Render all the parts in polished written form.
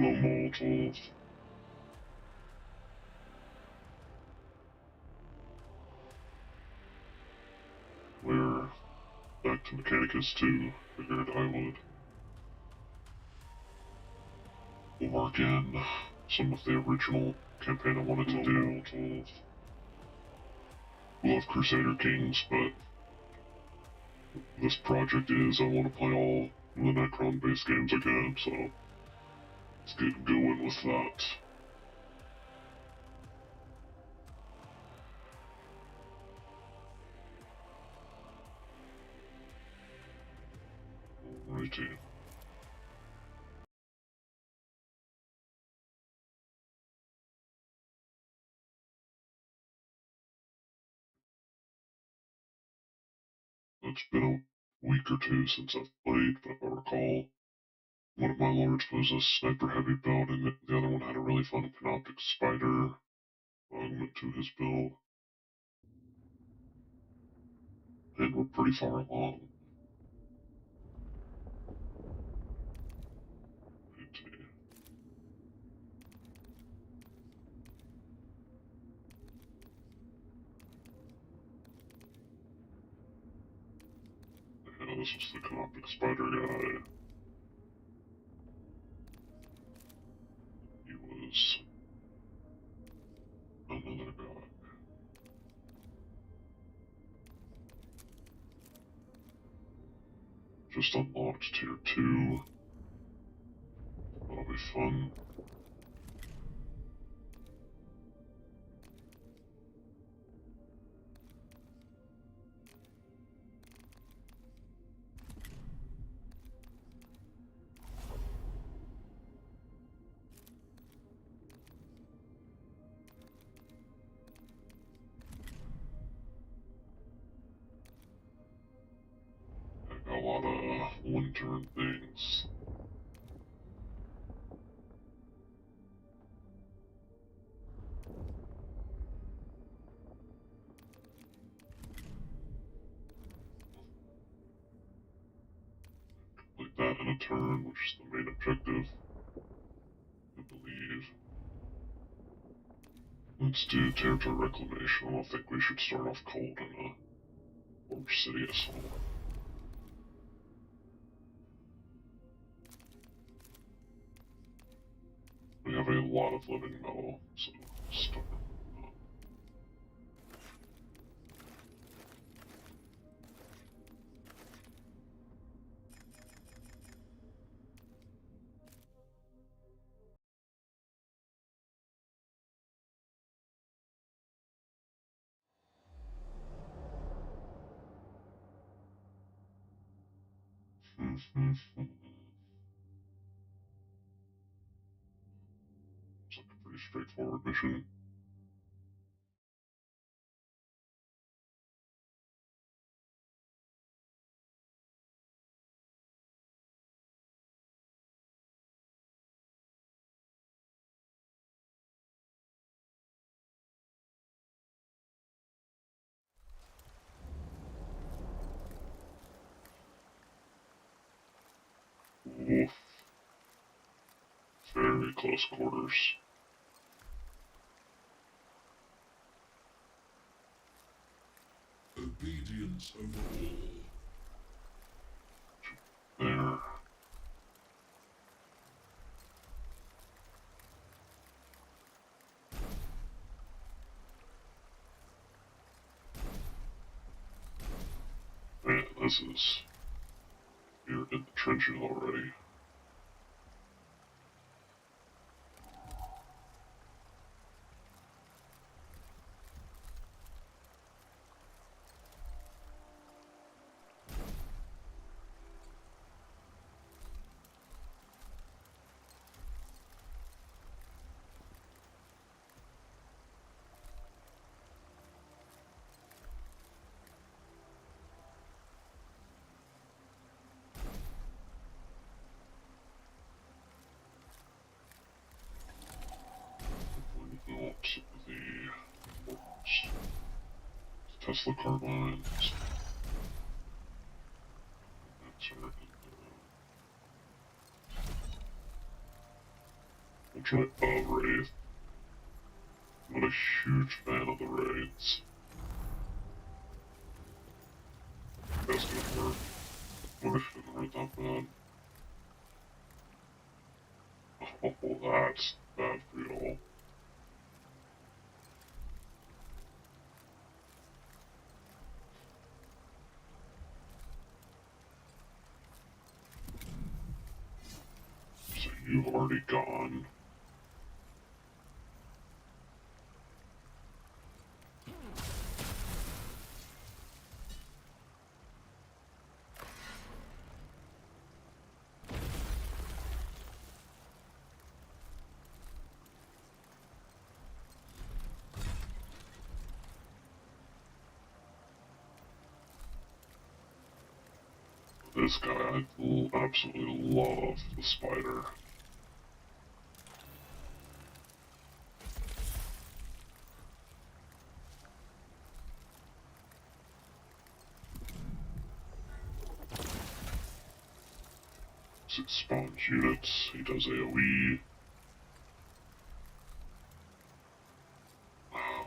Hello, Molotov. We're back to Mechanicus II. Figured I would work in some of the original campaign I wanted to do. Love Crusader Kings, but this project is I want to play all the Necron based games again, so let's get going with that. Alrighty. It's been a week or two since I've played, but if I recall, one of my lords was a sniper heavy build, and the other one had a really fun Panoptic Spider augment to his build. And we're pretty far along. Yeah, this was the Panoptic Spider guy. He was another guy. Just unlocked tier 2. That'll be fun. I got a lot of one-turn things. Like that in a turn, which is the main objective, I believe. Let's do territory reclamation. I don't think we should start off cold in a former city assault. We have a lot of living metal, so start. It's like a pretty straightforward mission. Oof. Very close quarters. Obedience over all. There. Man, this is... You're in the trenches already. Built the Tesla carbines. That's right. unfortunately a wraith. Not a huge fan of the wraiths. That's gonna hurt. What if it didn't hurt that bad? Oh, that's bad for y'all. So you've already gone. This guy, I absolutely love the spider. It spawns units, he does AoE. Oh,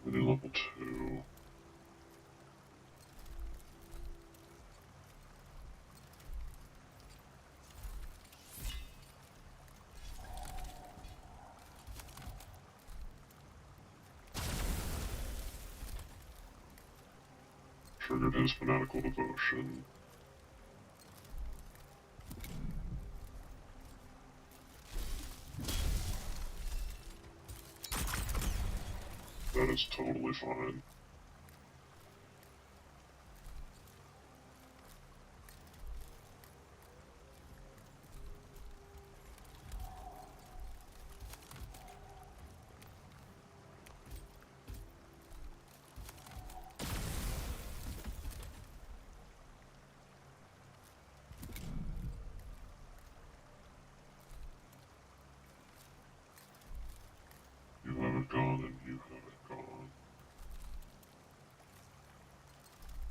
we're doing level 2. Triggered his fanatical devotion. That is totally fine. You haven't gone and you haven't gone.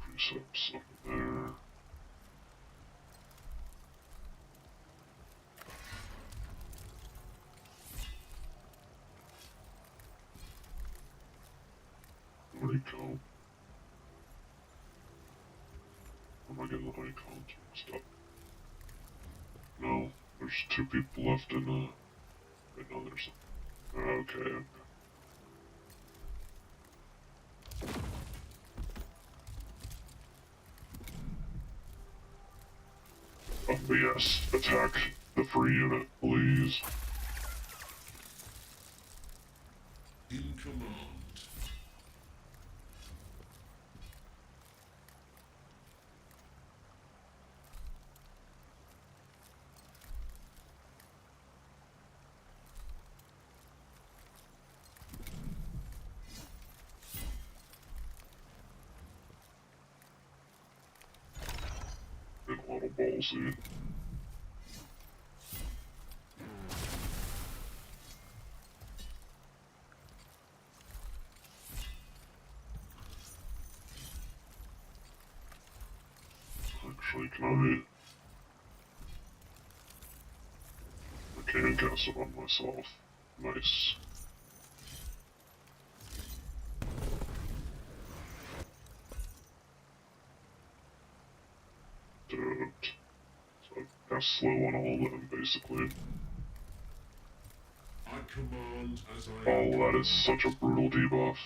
Precepts up there. Where'd he go? Am I getting the icons mixed up? No, there's 2 people left in the... Wait, no, there's... Okay. But yes, attack the free unit, please. In command. Been a little ballsy. Actually, I can cast it on myself. Nice. Dude. So I cast slow on all of them, basically. I command as I Oh, that is such a brutal debuff.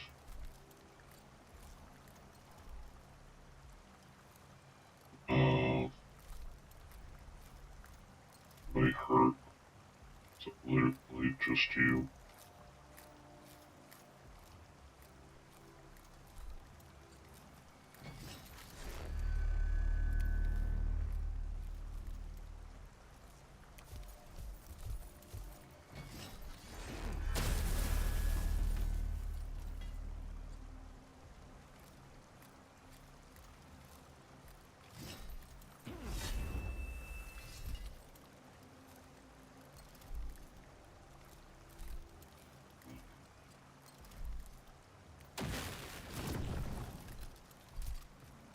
They hurt. Is it literally just you?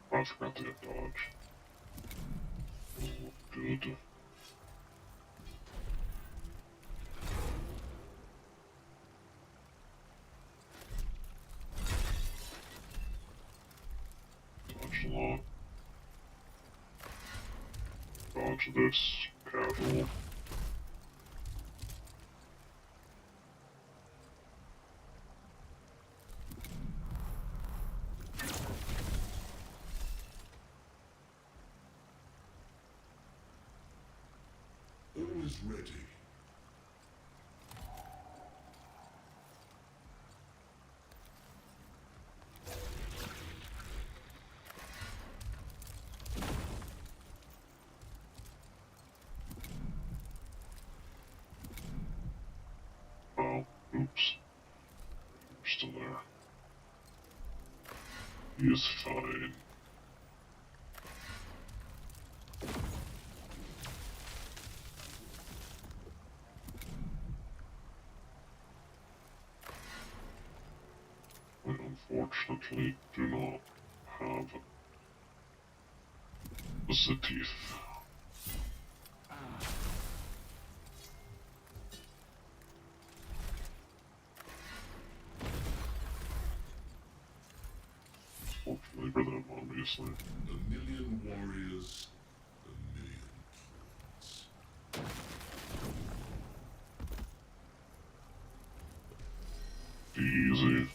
I forgot to hit dodge. Oh, good. watch this, casual. All is ready. Oh, oops. You're still there. He is fine. I unfortunately do not have the teeth. Fortunately for them, obviously. A million warriors, a million thoughts. Easy.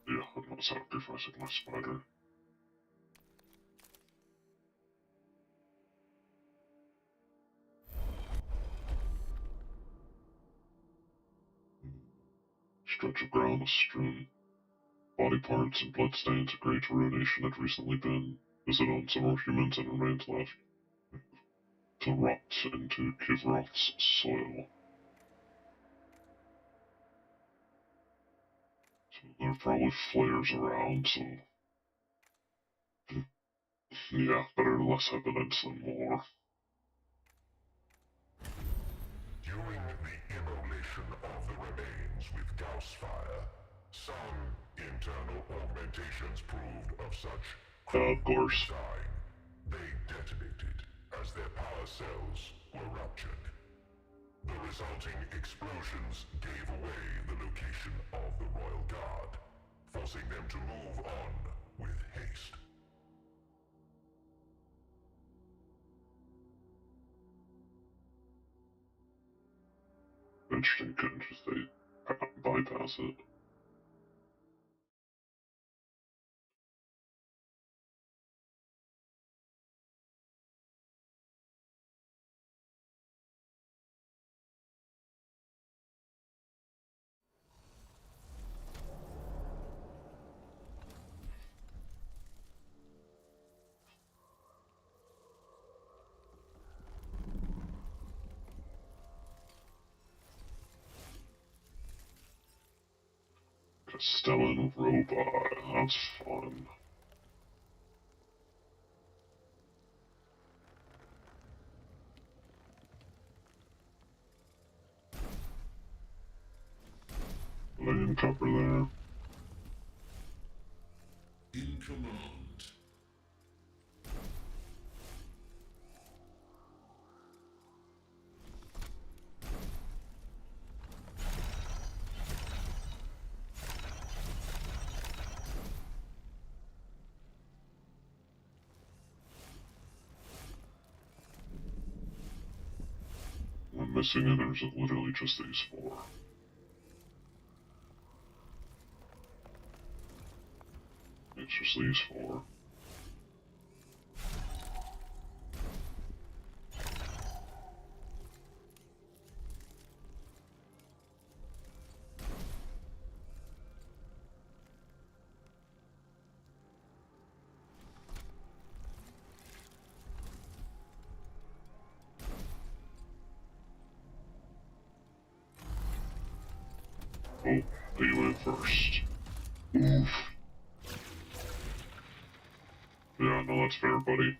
Yeah, I'm not sacrificing my spider. Stretch of ground is strewn. Body parts and bloodstains of great ruination had recently been visited on several humans and remains left to rot into Kivroth's soil. So there are probably flares around, so yeah, better less evidence than more. During the immolation of the remains with Gauss fire, some internal augmentations proved of such Of course. design, they detonated as their power cells were ruptured. The resulting explosions gave away the location of the Royal Guard, forcing them to move on with haste. Interesting, couldn't just they bypass it. Castellan robot, that's fun. Lane cover there. In command. I'm missing it, or is it literally just these four? It's just these four. Oh, you went first. Oof. Yeah, no, that's fair, buddy.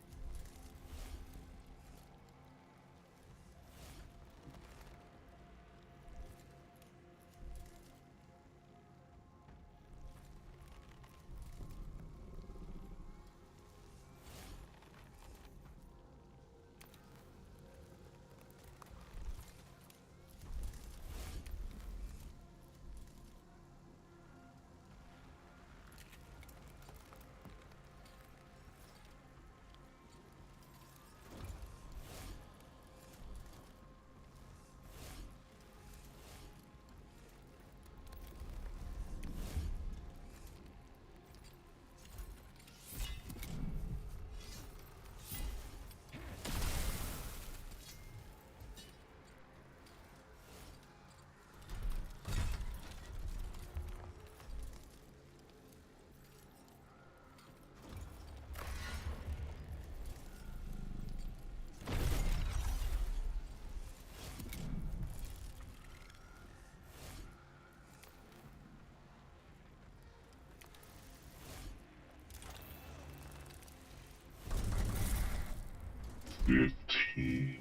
15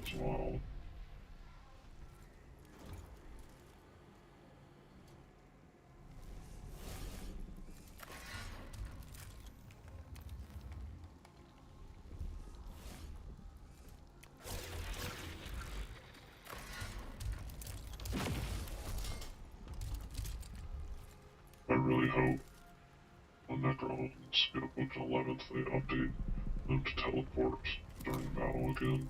as well. I really hope when Necrons get up to 11th, they update them to teleport during battle again.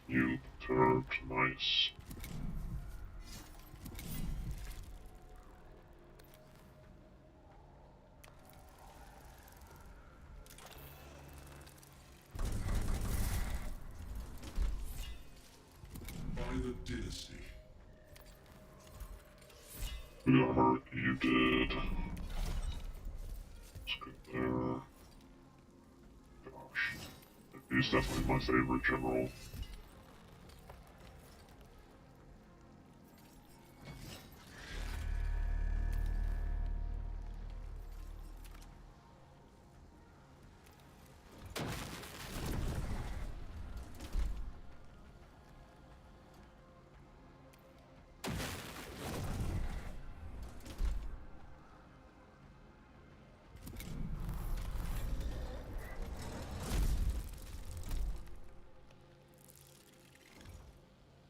You turned nice. By the dynasty. You got hurt, you did. Let's get there. Gosh. He's definitely my favorite general.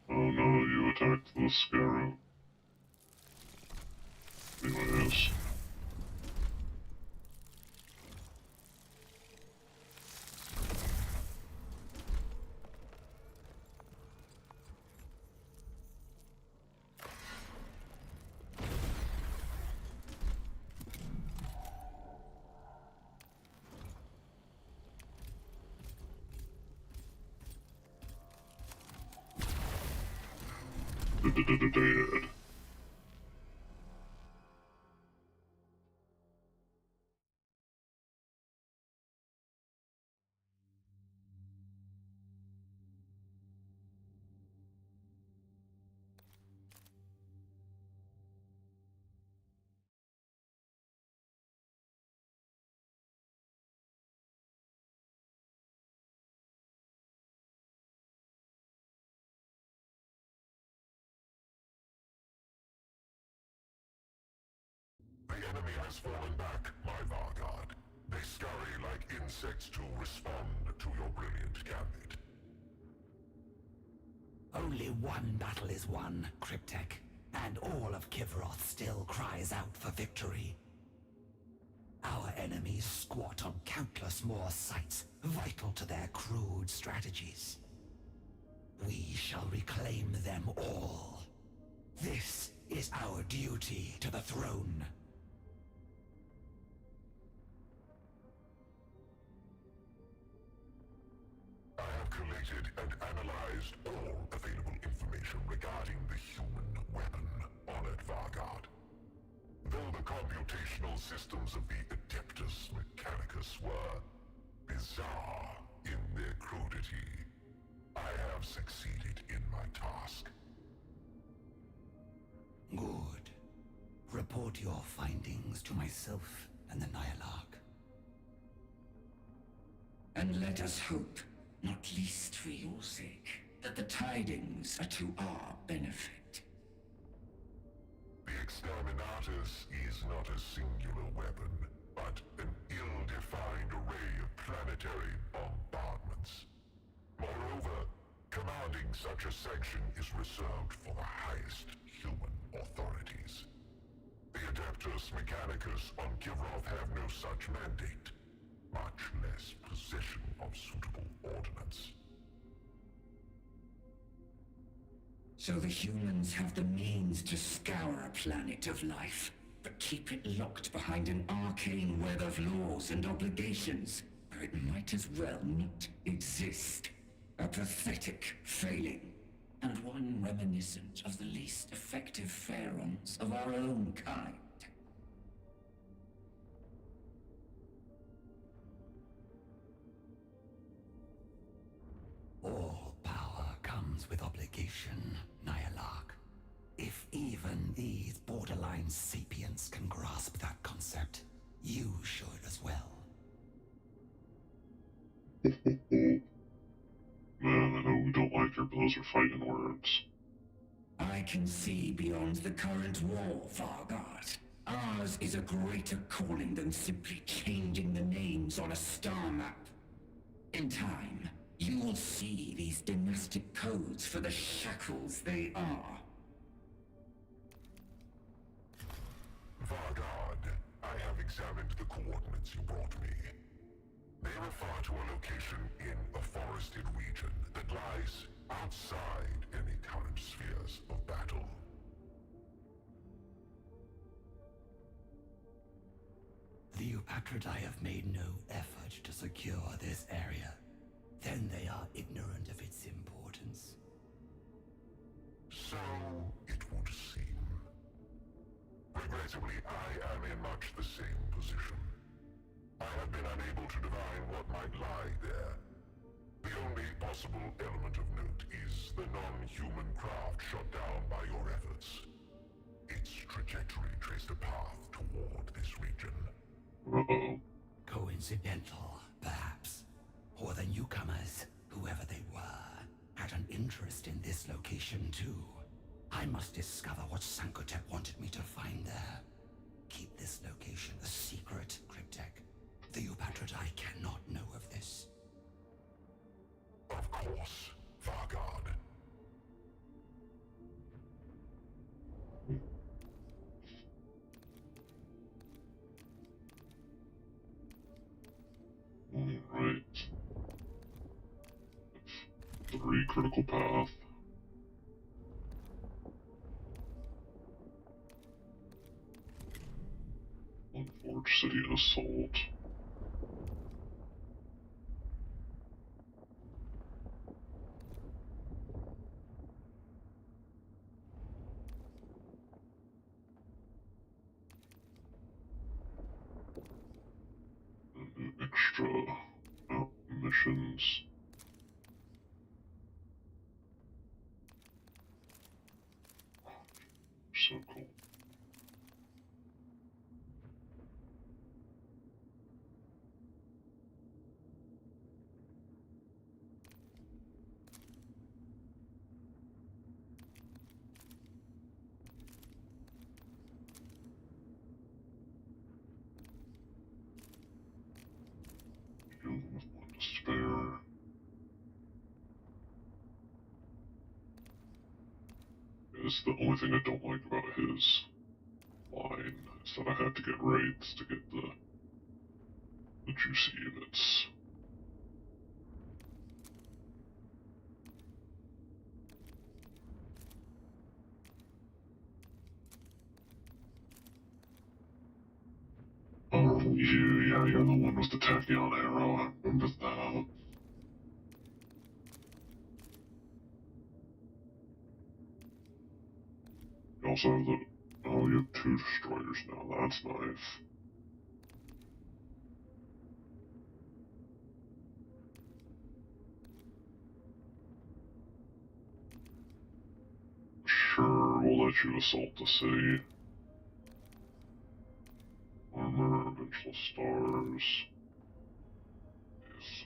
Oh no, you attacked the Scarab. Anyways. Dead. The enemy has fallen back, my Vargard. They scurry like insects to respond to your brilliant gambit. Only one battle is won, Cryptek, and all of Kivroth still cries out for victory. Our enemies squat on countless more sites, vital to their crude strategies. We shall reclaim them all. This is our duty to the throne. I have collated and analyzed all computational systems of the Adeptus Mechanicus were bizarre in their crudity. I have succeeded in my task. Good. Report your findings to myself and the Nihilarch. And let us hope, not least for your sake, that the tidings are to our benefit. The Exterminatus is not a singular weapon, but an ill-defined array of planetary bombardments. Moreover, commanding such a section is reserved for the highest human authorities. The Adeptus Mechanicus on Kivroth have no such mandate, much less possession of suitable ordnance. So the humans have the means to scour a planet of life, but keep it locked behind an arcane web of laws and obligations, where it might as well not exist. A pathetic failing, and one reminiscent of the least effective pharaons of our own kind. All power comes with obligation, Nihilarch. If even these borderline sapients can grasp that concept, you should as well. Man, I know we don't like her, but those are fighting words. I can see beyond the current war, Vargard. Ours is a greater calling than simply changing the names on a star map. In time, you will see these dynastic codes for the shackles they are. Vargard, I have examined the coordinates you brought me. They refer to a location in a forested region that lies outside any current spheres of battle. The Eupatridae have made no effort to secure this area. Then they are ignorant of its importance. So it would seem. Regrettably, I am in much the same position. I have been unable to divine what might lie there. The only possible element of note is the non-human craft shot down by your efforts. Its trajectory traced a path toward this region. Uh-oh. Coincidental, perhaps. Or the newcomers, whoever they were, had an interest in this location too. I must discover what Sankotep wanted me to find there. Keep this location a secret, Cryptek. The Eupatridae cannot know of this. Of course, Vargard. Alright. 3 critical path. One Forge City Assault. And extra missions. So cool. With one to spare. It's the only thing I don't like about his line is that I have to get raids to get the juicy units. Oh, you're the one with the tachyon arrow. I remember that. You also have the Oh, you have 2 destroyers now, that's nice. Sure, we'll let you assault the city. Armor, eventual stars. Yes.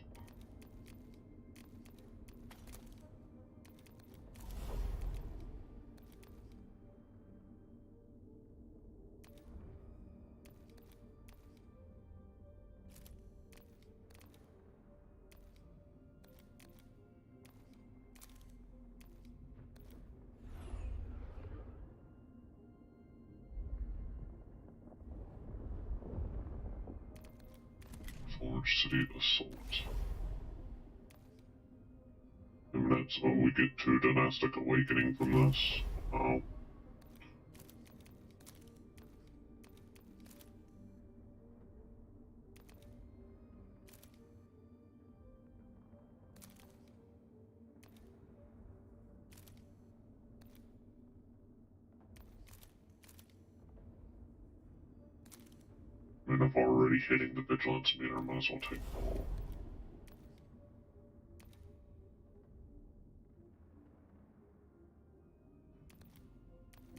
Forge City Assault. And that's, oh, we get 2 Dynastic Awakening from this. Wow. I mean, if already hitting the Vigilance meter, might as well take it all.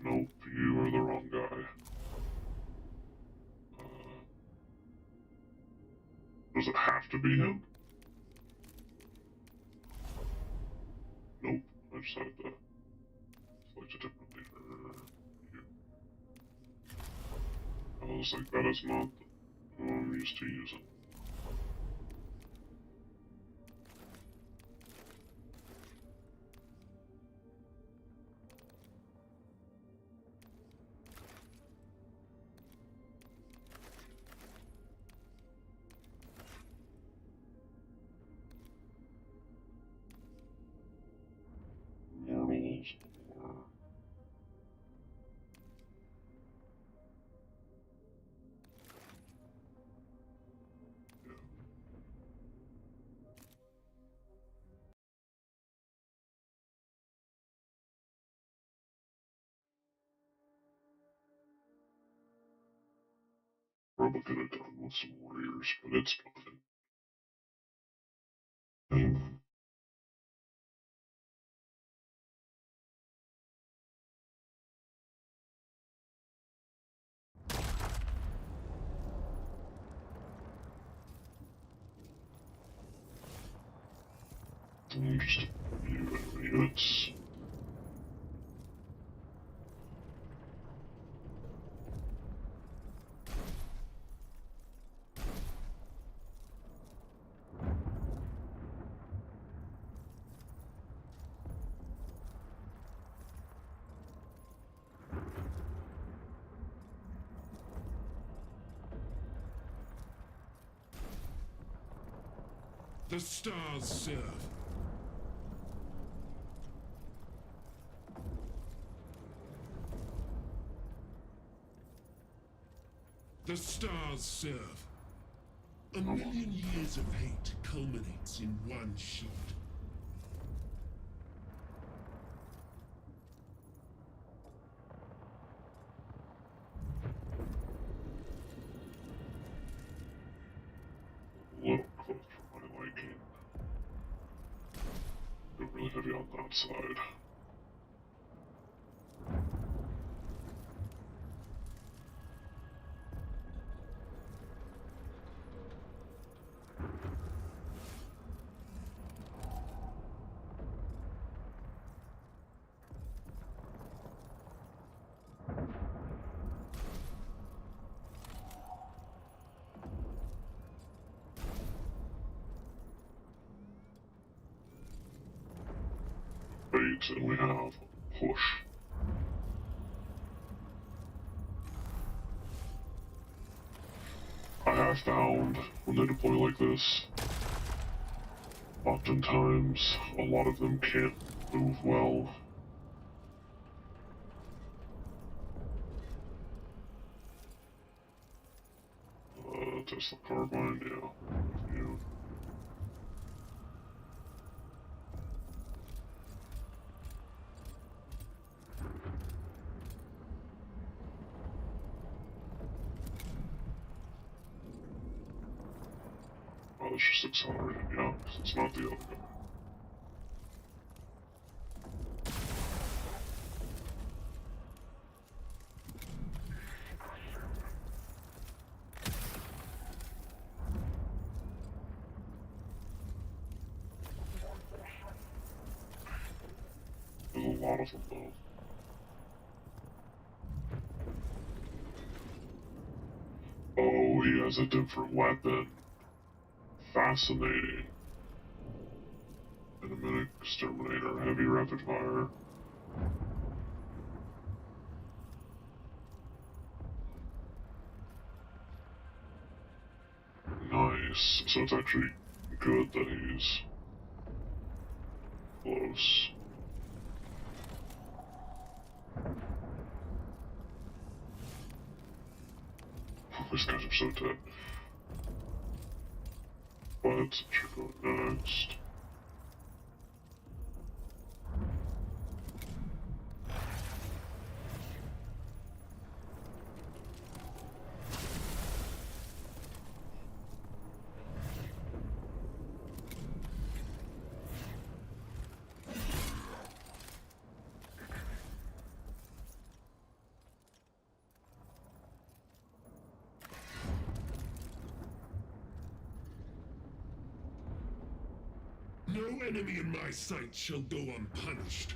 Nope, you are the wrong guy. Does it have to be him? Nope, I just had to select a different leader. You. I was like, that is not the one I'm used to using. Mortals, or... Yeah. Probably could have done with some warriors, but it's fine. Just a few enemy units. The stars serve. The stars serve. A million years of hate culminates in one shot. A little close for my liking. Go really heavy on that side. Bait, and we have push. I have found when they deploy like this, oftentimes a lot of them can't move well. Tesla Carbine, yeah. Yeah. it's just accelerated, yeah, because it's not the other guy. There's a lot of them, though. Oh, he has a different weapon. Fascinating. Enemy exterminator, heavy rapid fire. Nice. So it's actually good that he's close. These guys are so dead. But should go next. No enemy in my sight shall go unpunished.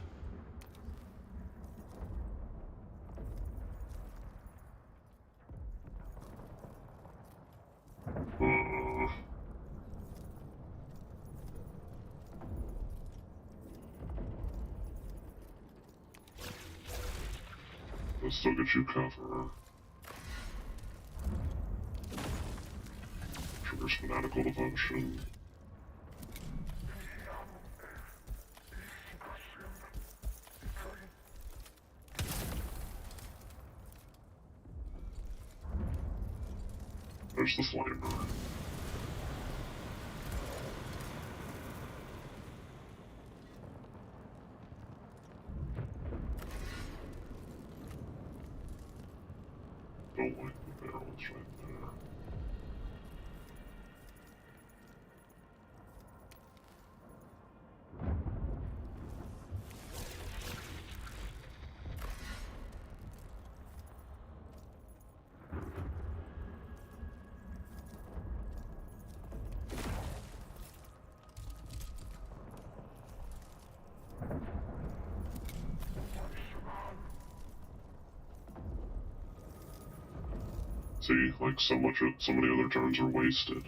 Let's still get you cover. Triggers fanatical devotion. There's the flamer. Don't like the barrels right there. See, like so many other turns are wasted.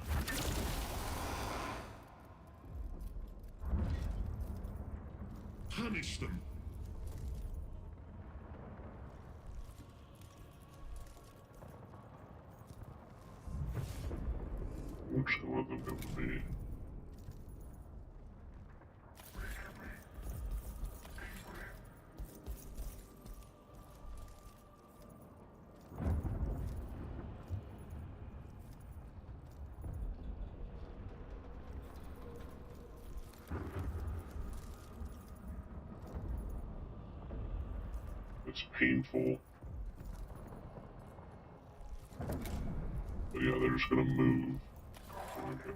Punish them. I'm just gonna let them go with me. It's painful. But yeah, they're just gonna move. Okay.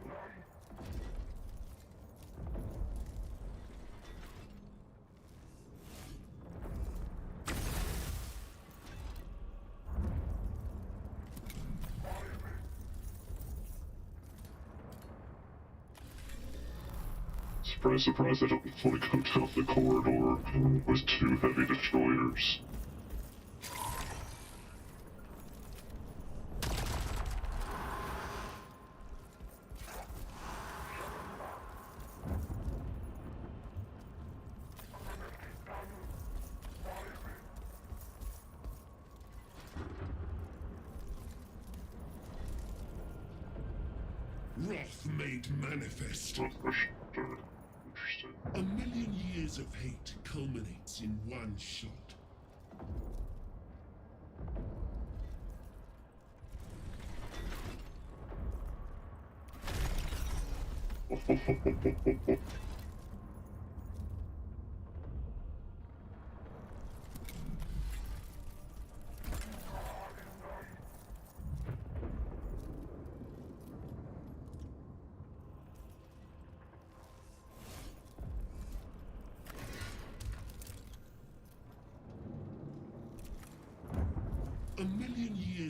Surprise, surprise, I don't want to come down the corridor with two heavy destroyers. Wrath made manifest. Interesting. A million years of hate culminates in one shot.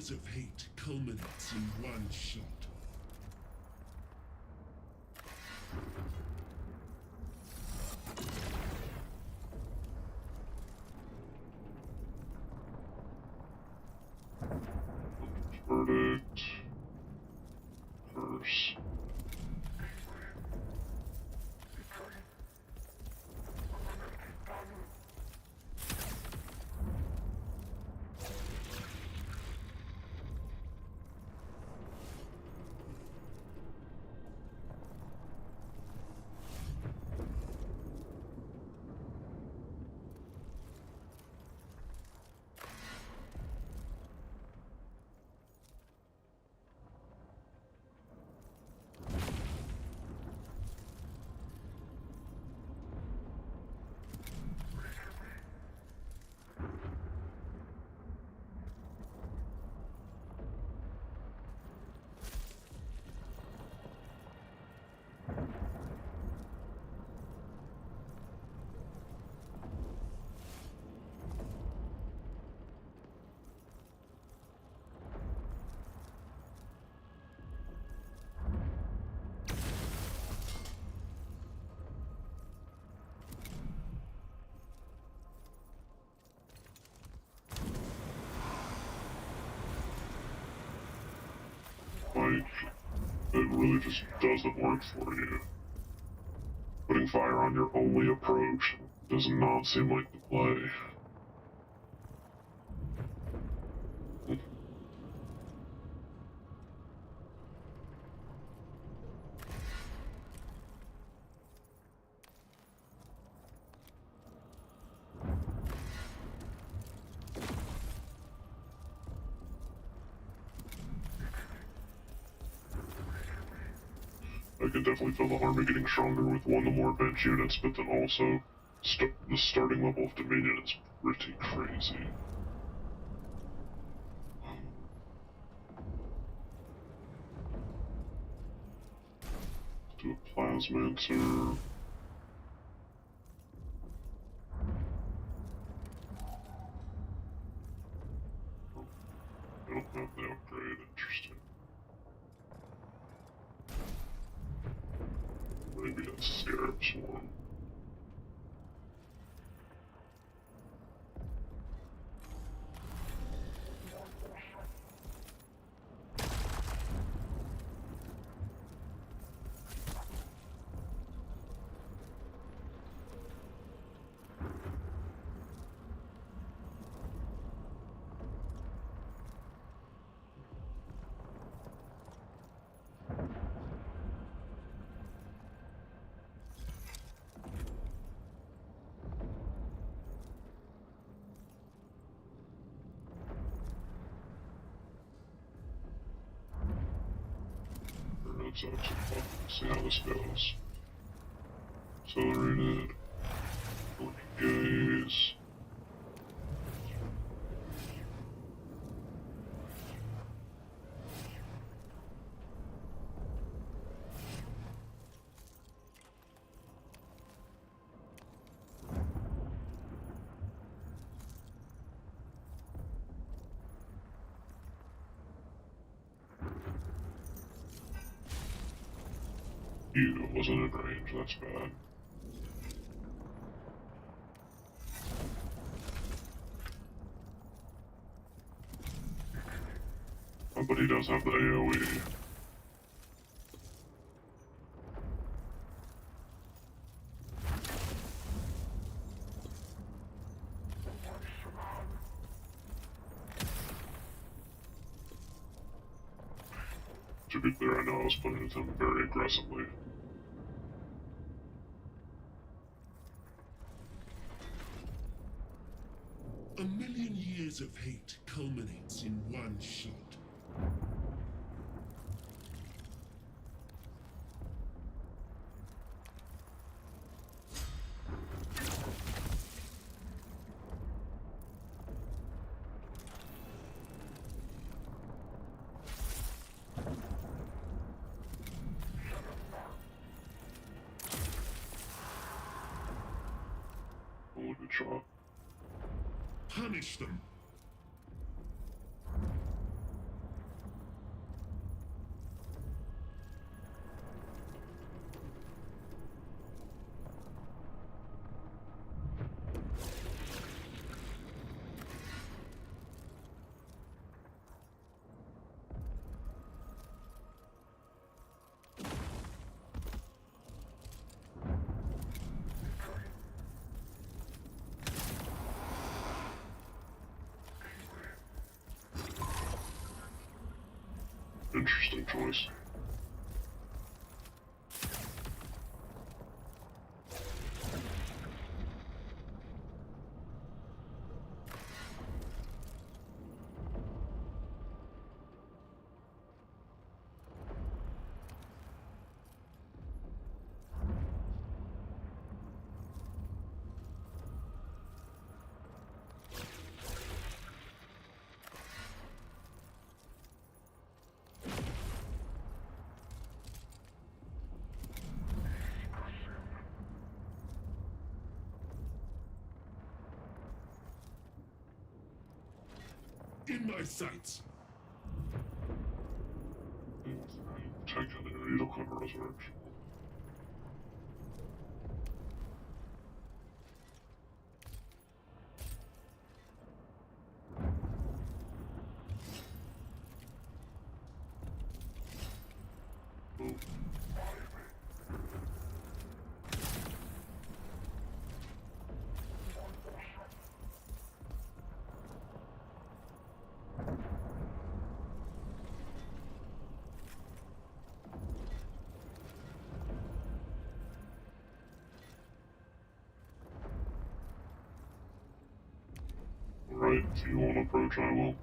years of hate culminates in one shot. Verdict. Curse. Like, it really just doesn't work for you. Putting fire on your only approach does not seem like the play. I can definitely feel the army getting stronger with one of the more advanced units, but then also the starting level of Dominion is pretty crazy. Do a Plasmancer. I don't have the upgrade, interesting. Maybe a Scarab Swarm. Let's see how this goes. Accelerated. Gaze. You wasn't in range, that's bad. Oh, but he does have the AoE. To be clear, I know I was playing with him very aggressively. A million years of hate culminates in one shot. Only good shot. Punish them. Interesting choice. In my sights. Technically, you don't have a resurrection. Oh. Alright, if you want to approach, I will.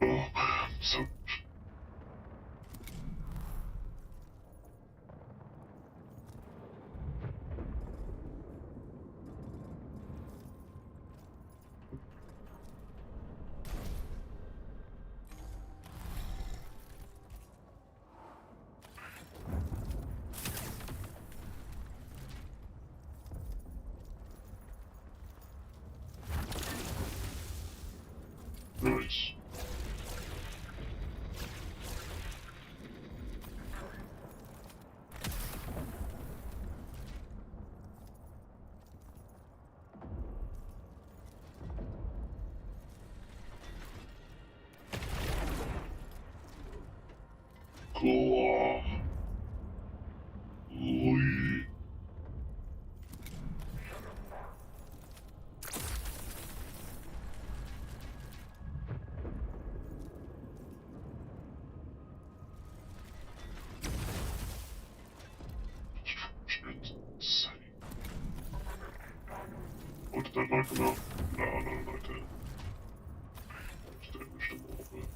Oh man, so. Nice. Cool. Lee. Destruction's insane. Oh, did that knock him out? No, not that. Just damaged him a little bit.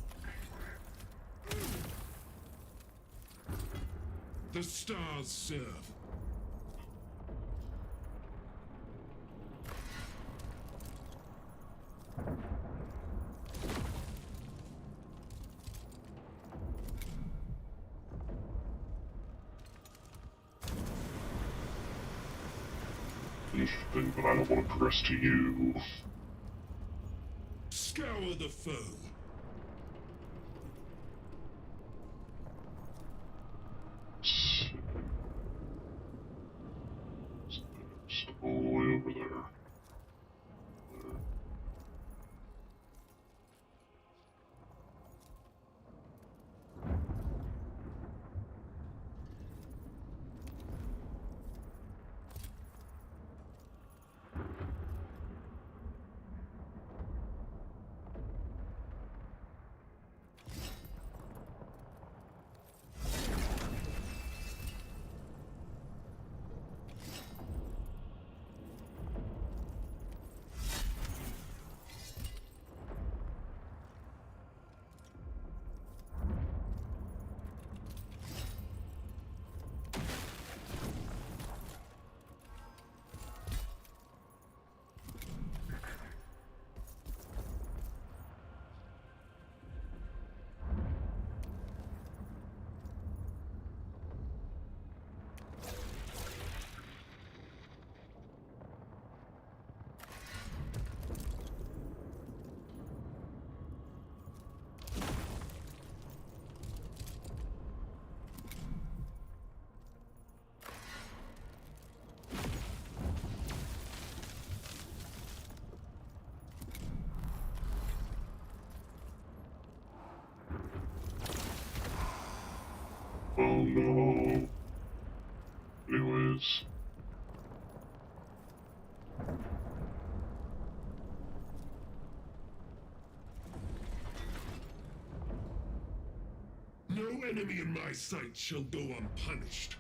The stars serve. Interesting, but I don't want to progress to you. Scour the foe. It's all the way over there. no. Anyways. No enemy in my sight shall go unpunished.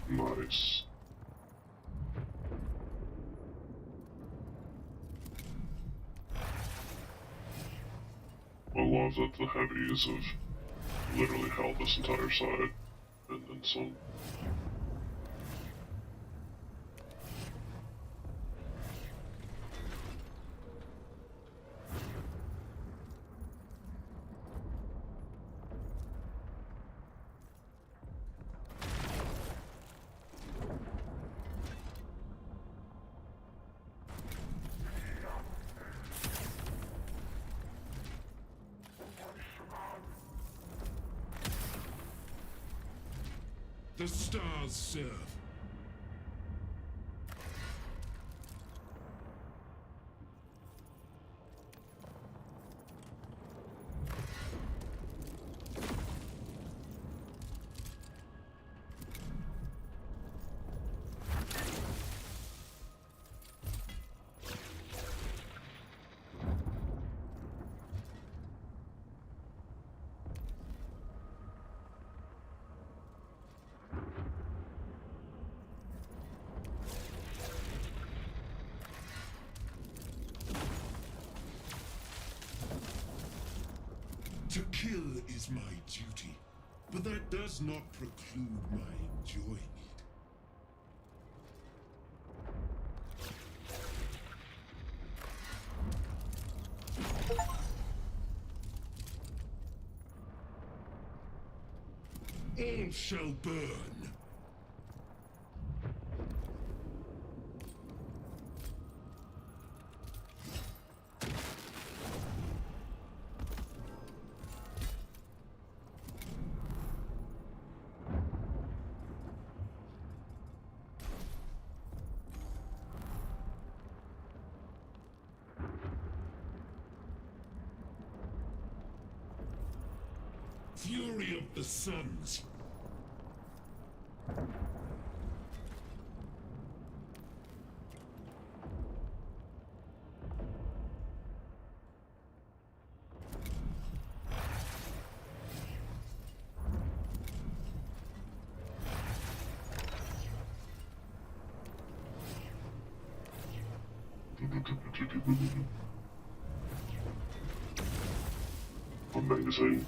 Nice. I love that the heavies have literally held this entire side, and then some. The stars serve. To kill is my duty, but that does not preclude my enjoying it. All shall burn. Fury of the suns. Amazing.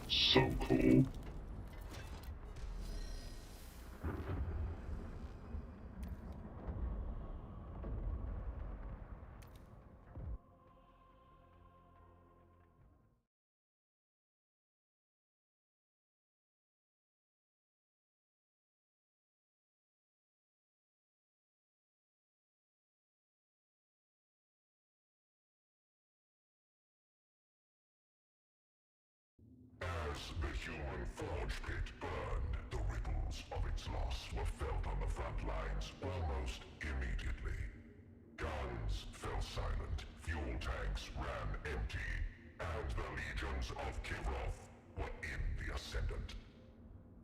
So cool. As the human forge pit burned, the ripples of its loss were felt on the front lines almost immediately. Guns fell silent, fuel tanks ran empty, and the legions of Kivroth were in the ascendant.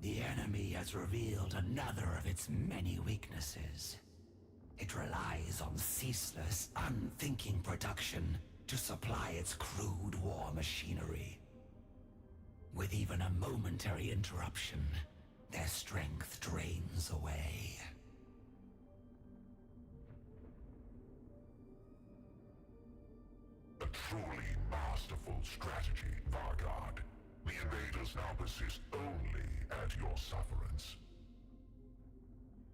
The enemy has revealed another of its many weaknesses. It relies on ceaseless, unthinking production to supply its crude war machinery. With even a momentary interruption, their strength drains away. A truly masterful strategy, Vargard. The invaders now persist only at your sufferance.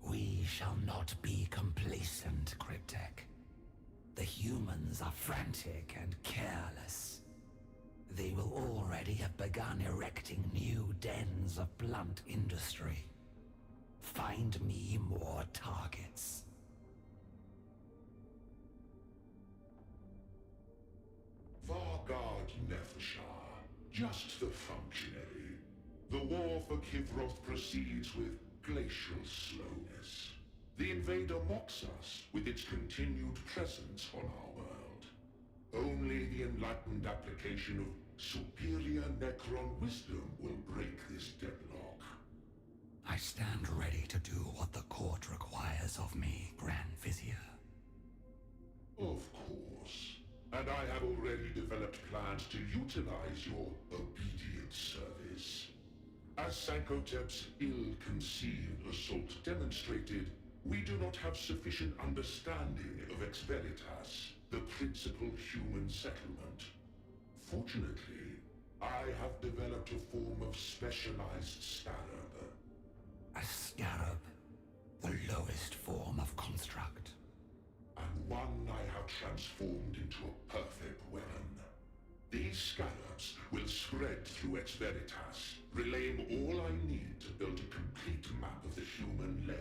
We shall not be complacent, Cryptek. The humans are frantic and careless. They will already have begun erecting new dens of blunt industry. Find me more targets. Just the functionary. The war for Kivroth proceeds with glacial slowness. The invader mocks us with its continued presence on our world. Only the enlightened application of superior Necron wisdom will break this deadlock. I stand ready to do what the court requires of me, Grand Vizier. Of course. And I have already developed plans to utilize your obedient service. As Sankotep's ill-conceived assault demonstrated, we do not have sufficient understanding of Ex Veritas, the principal human settlement. Fortunately, I have developed a form of specialized scarab. A scarab, the lowest form of construct. And one I have transformed into a perfect weapon. These scarabs will spread through Ex Veritas, relaying all I need to build a complete map of the human lair.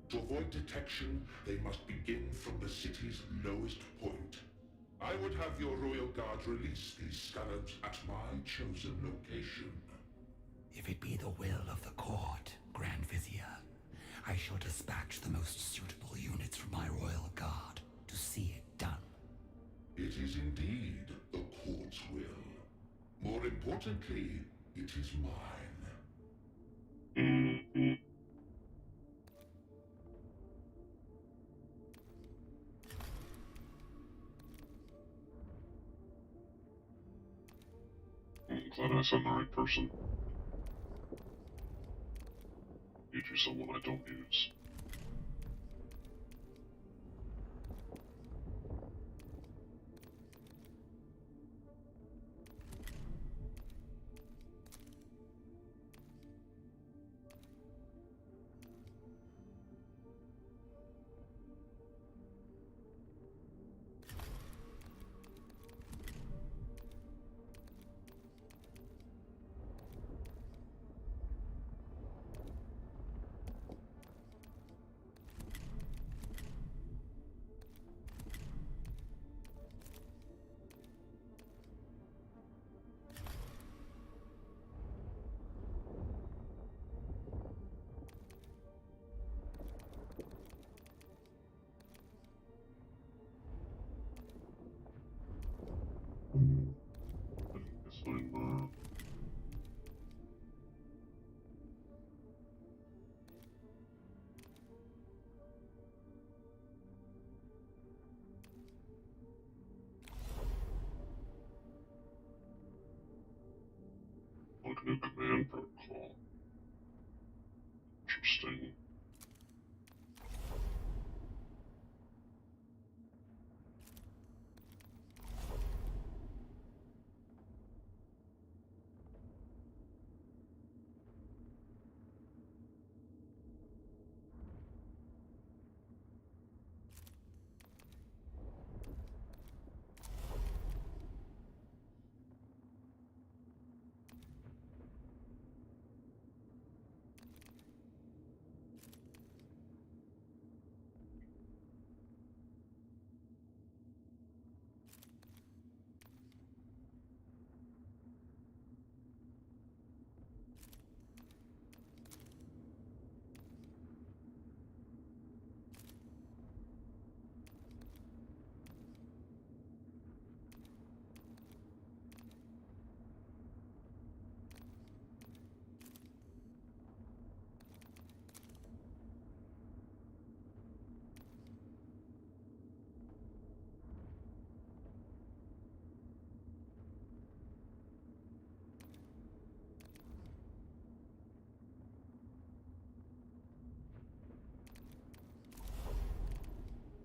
To avoid detection, they must begin from the city's lowest point. I would have your royal guard release these scarabs at my chosen location. If it be the will of the court, Grand Vizier, I shall dispatch the most suitable units from my royal guard to see it done. It is indeed the court's will. More importantly, it is mine. Mm-hmm. I'm glad I sent the right person. Need you someone I don't use. Guess I'm, like a new command protocol. Interesting.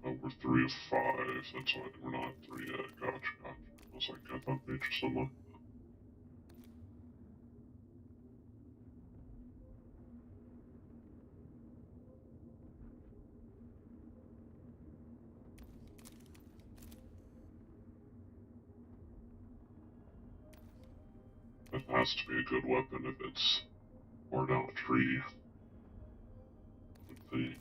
Oh, we're 3 of 5. That's why we're not 3 yet. Gotcha. I was like, I thought nature somewhere. That has to be a good weapon if it's more down a tree, I would think.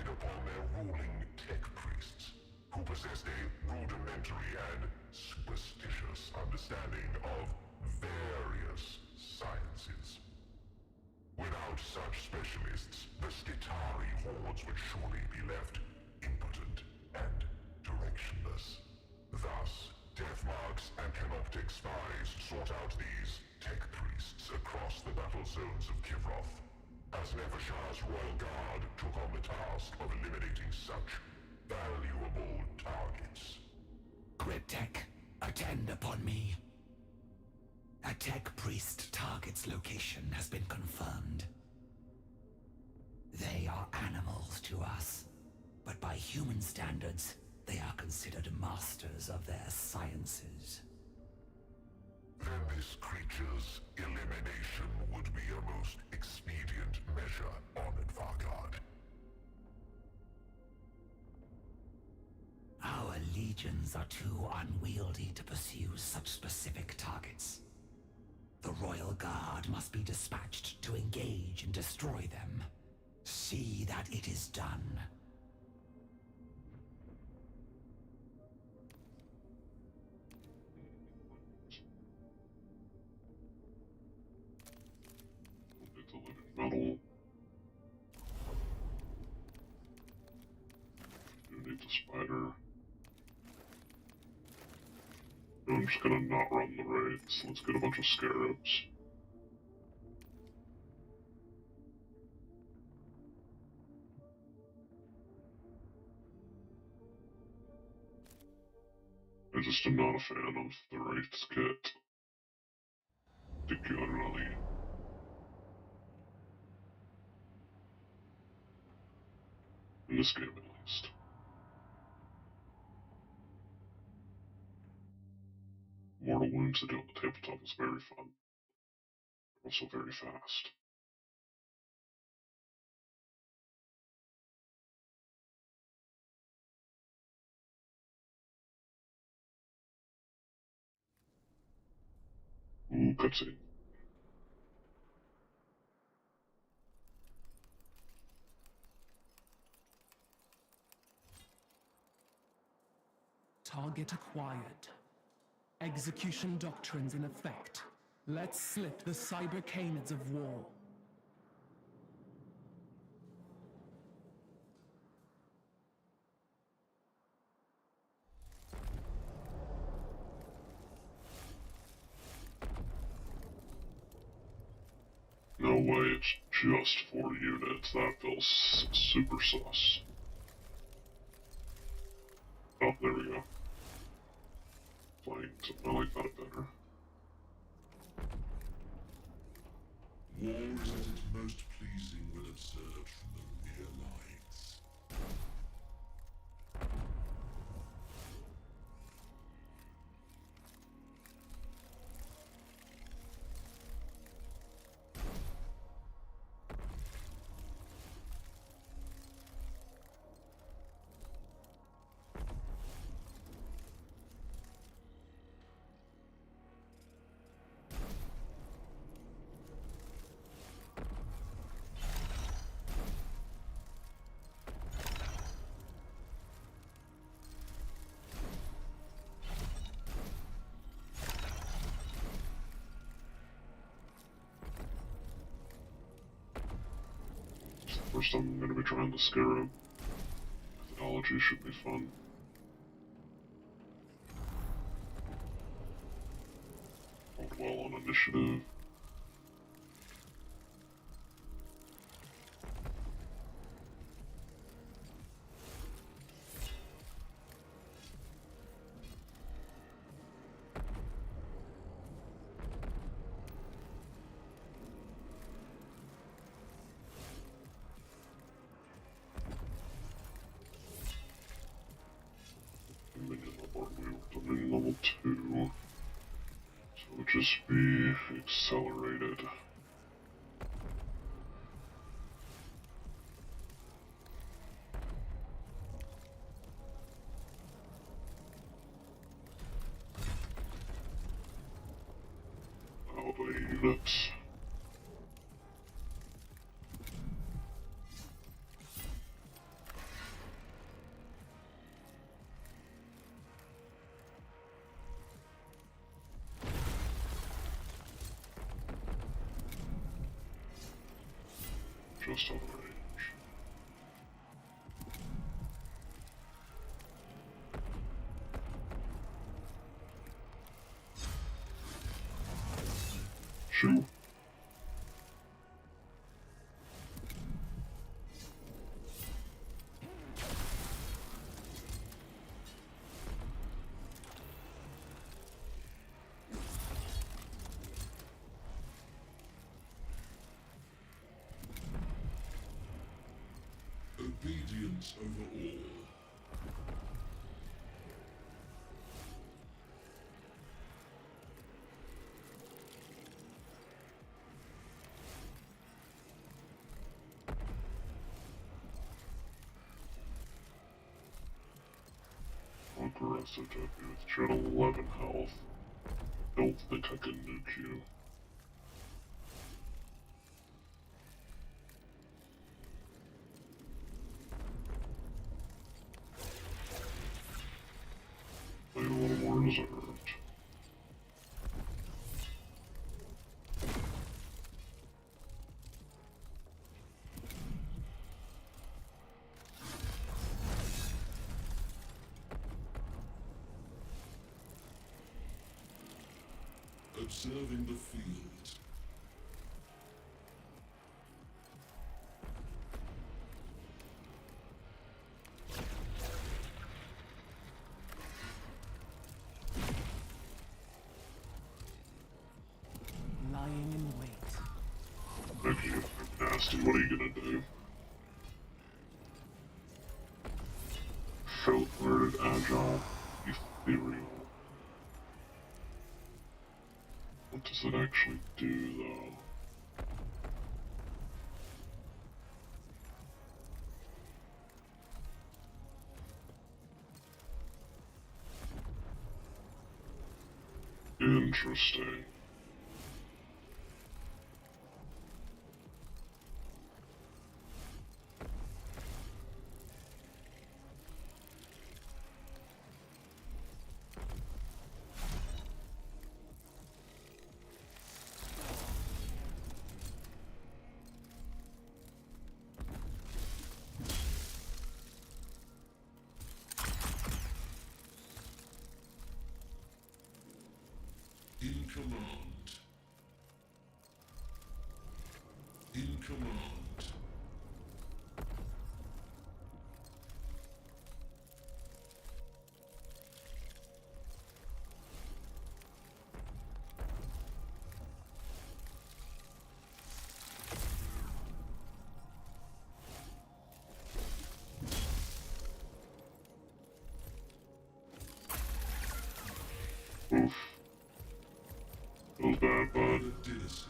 upon their ruling tech priests, who possessed a rudimentary and superstitious understanding of various sciences. Without such specialists, the Skitari hordes would surely be left impotent and directionless. Thus, Deathmarks and Canoptic spies sought out these tech priests across the battle zones of Kivroth, as Nefershah's royal guard took on the task of eliminating such valuable targets. Cryptek, attend upon me. A tech priest target's location has been confirmed. They are animals to us, but by human standards, they are considered masters of their sciences. Then this creature's elimination would be a most expedient measure on Vargard. Our legions are too unwieldy to pursue such specific targets. The Royal Guard must be dispatched to engage and destroy them. See that it is done. It's a living metal. You need the spider. I'm just gonna not run the raids. Let's get a bunch of scarabs. I just am not a fan of the Wraith's kit. Particularly. In this game, at least. Mortal Wounds to do on the tabletop is very fun. Also very fast. Ooh, cutscene. Target acquired. Execution doctrines in effect. Let's slip the cyber canids of war. No way, it's just 4 units. That feels super sus. Oh, there we go. Flanked. I like that better. War is at its most pleasing when observed from the rear lines. First time I'm going to be trying the Scarab. Methodology should be fun. Rolled well on initiative. Dominion level 2. So it would just be accelerated. Outlay units. just out of range. Shoot! Obedience over all. Aggressive to you. You're at 11 health. Don't think I can nuke you. Play a little more reserved. Observing the field. Lying in wait. Thank you. Nasty, what are you gonna do? Felt murdered, agile, ethereal. What does it actually do, though? Interesting. In command. In command. Oof. Feels bad, bud. Dynasty.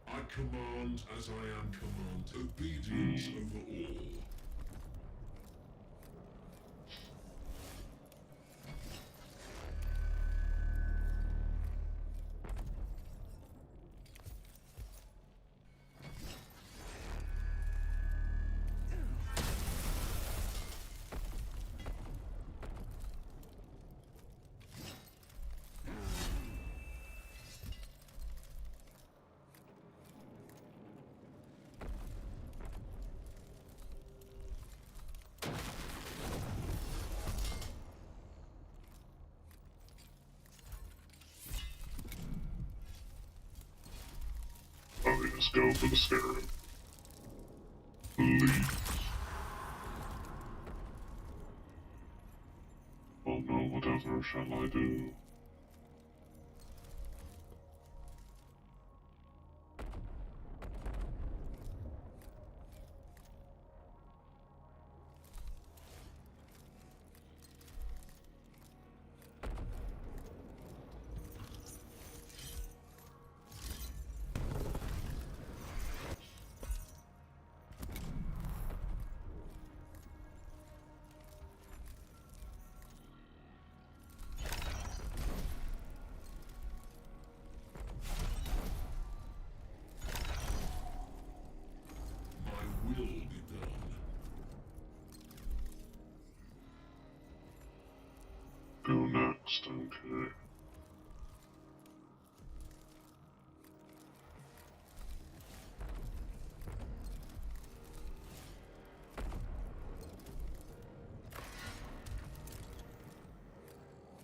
I command as I am commanded. Obedience over all. Okay, let's go for the scarab. Leave. Oh no, whatever shall I do? go next? Okay.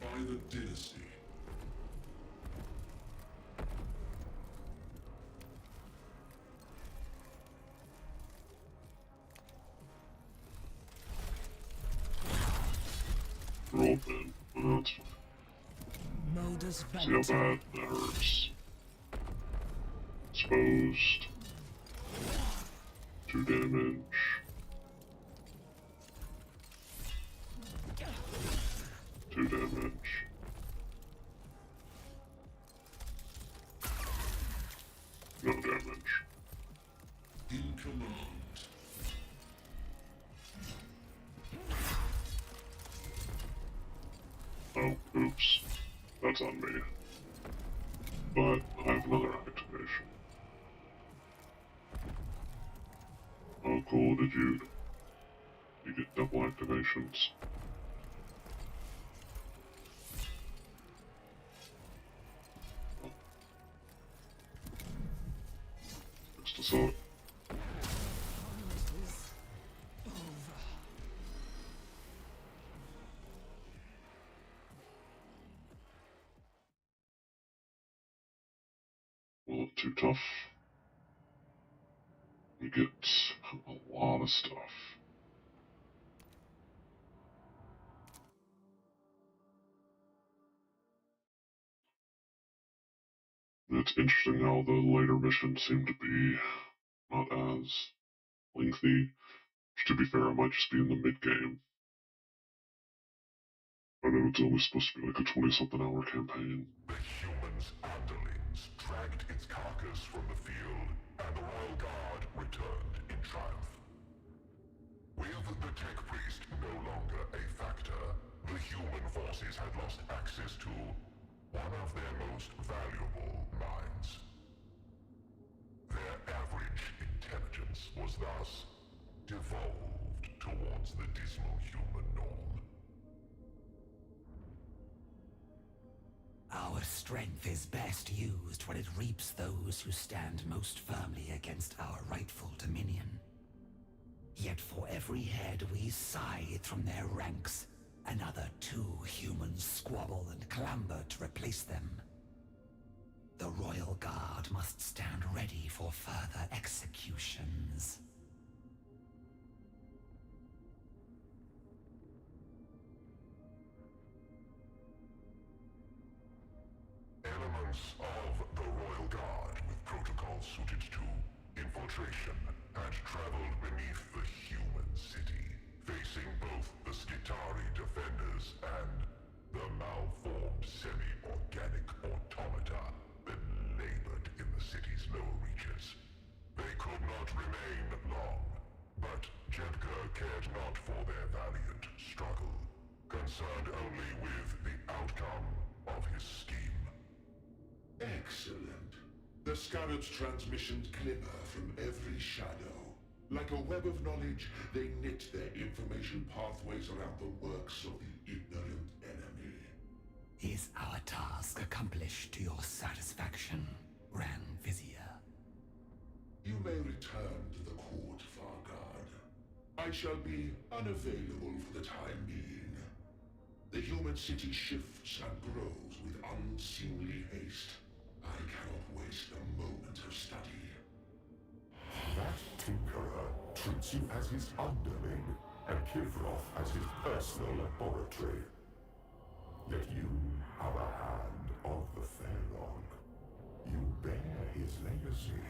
By the dynasty. Roll bin. Oh, that's fine. Modus See how Veneta. bad that hurts. Exposed. 2 damage. 2 damage. No damage. In command. Oh, oops. That's on me. But I have another activation. Oh, cool. Did you get double activations? Fix this up. Well, too tough. We get a lot of stuff. It's interesting how the later missions seem to be not as lengthy. Which, to be fair, I might just be in the mid-game. I know it's always supposed to be like a 20-something hour campaign. The humans' underlings dragged its carcass from the field, and the Royal Guard returned in triumph. With the Tech Priest no longer a factor, the human forces had lost access to one of their most valuable minds. Their average intelligence was thus devolved towards the dismal human norm. Our strength is best used when it reaps those who stand most firmly against our rightful dominion. Yet for every head we scythe from their ranks, another 2 humans squabble and clamber to replace them. The Royal Guard must stand ready for further executions. Elements of the Royal Guard with protocols suited to infiltration had traveled beneath the human city, facing both the Skitari defenders and the malformed semi-organic automata that labored in the city's lower reaches. They could not remain long, but Jebka cared not for their valiant struggle, concerned only with the outcome of his scheme. Excellent. The Scarab's transmissions glimmer from every shadow. Like a web of knowledge, they knit their information pathways around the works of the ignorant enemy. Is our task accomplished to your satisfaction, Grand Vizier? You may return to the court, Farguard. I shall be unavailable for the time being. The human city shifts and grows with unseemly haste. I cannot waste a moment of study. That tinkerer treats you as his underling, and Kivroth as his personal laboratory. Yet you are the hand of the Pharaoh. You bear his legacy,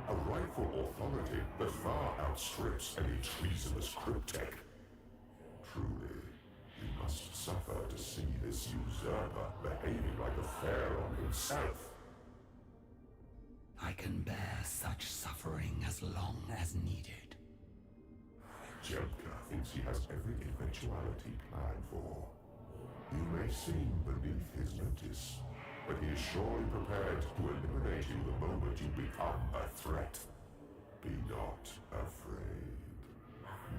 a rightful authority that far outstrips any treasonous cryptech. Truly, you must suffer to see this usurper behaving like a Pharaoh himself. I can bear such suffering as long as needed. Jebka thinks he has every eventuality planned for. You may seem beneath his notice, but he is surely prepared to eliminate you the moment you become a threat. Be not afraid.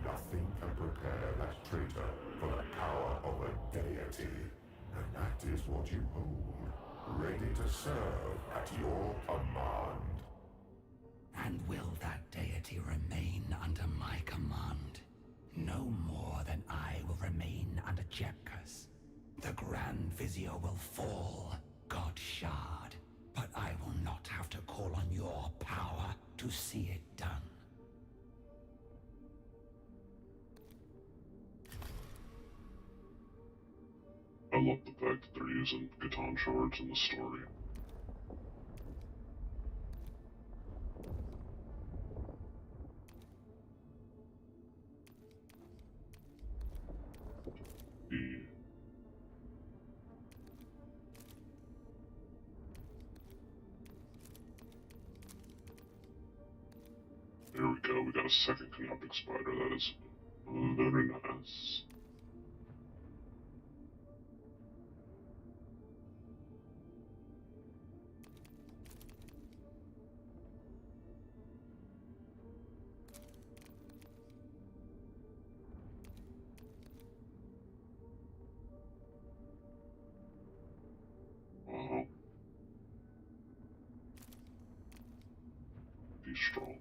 Nothing can prepare that traitor for the power of a deity. That is what you hold, ready to serve at your command. And will that deity remain under my command? No more than I will remain under Jepka's. The Grand Vizier will fall, God Shard, but I will not have to call on your power to see it done. I love the fact that they're using Catan shards in the story. There we go, we got a second canoptic spider, that is very nice. Wow. Be strong.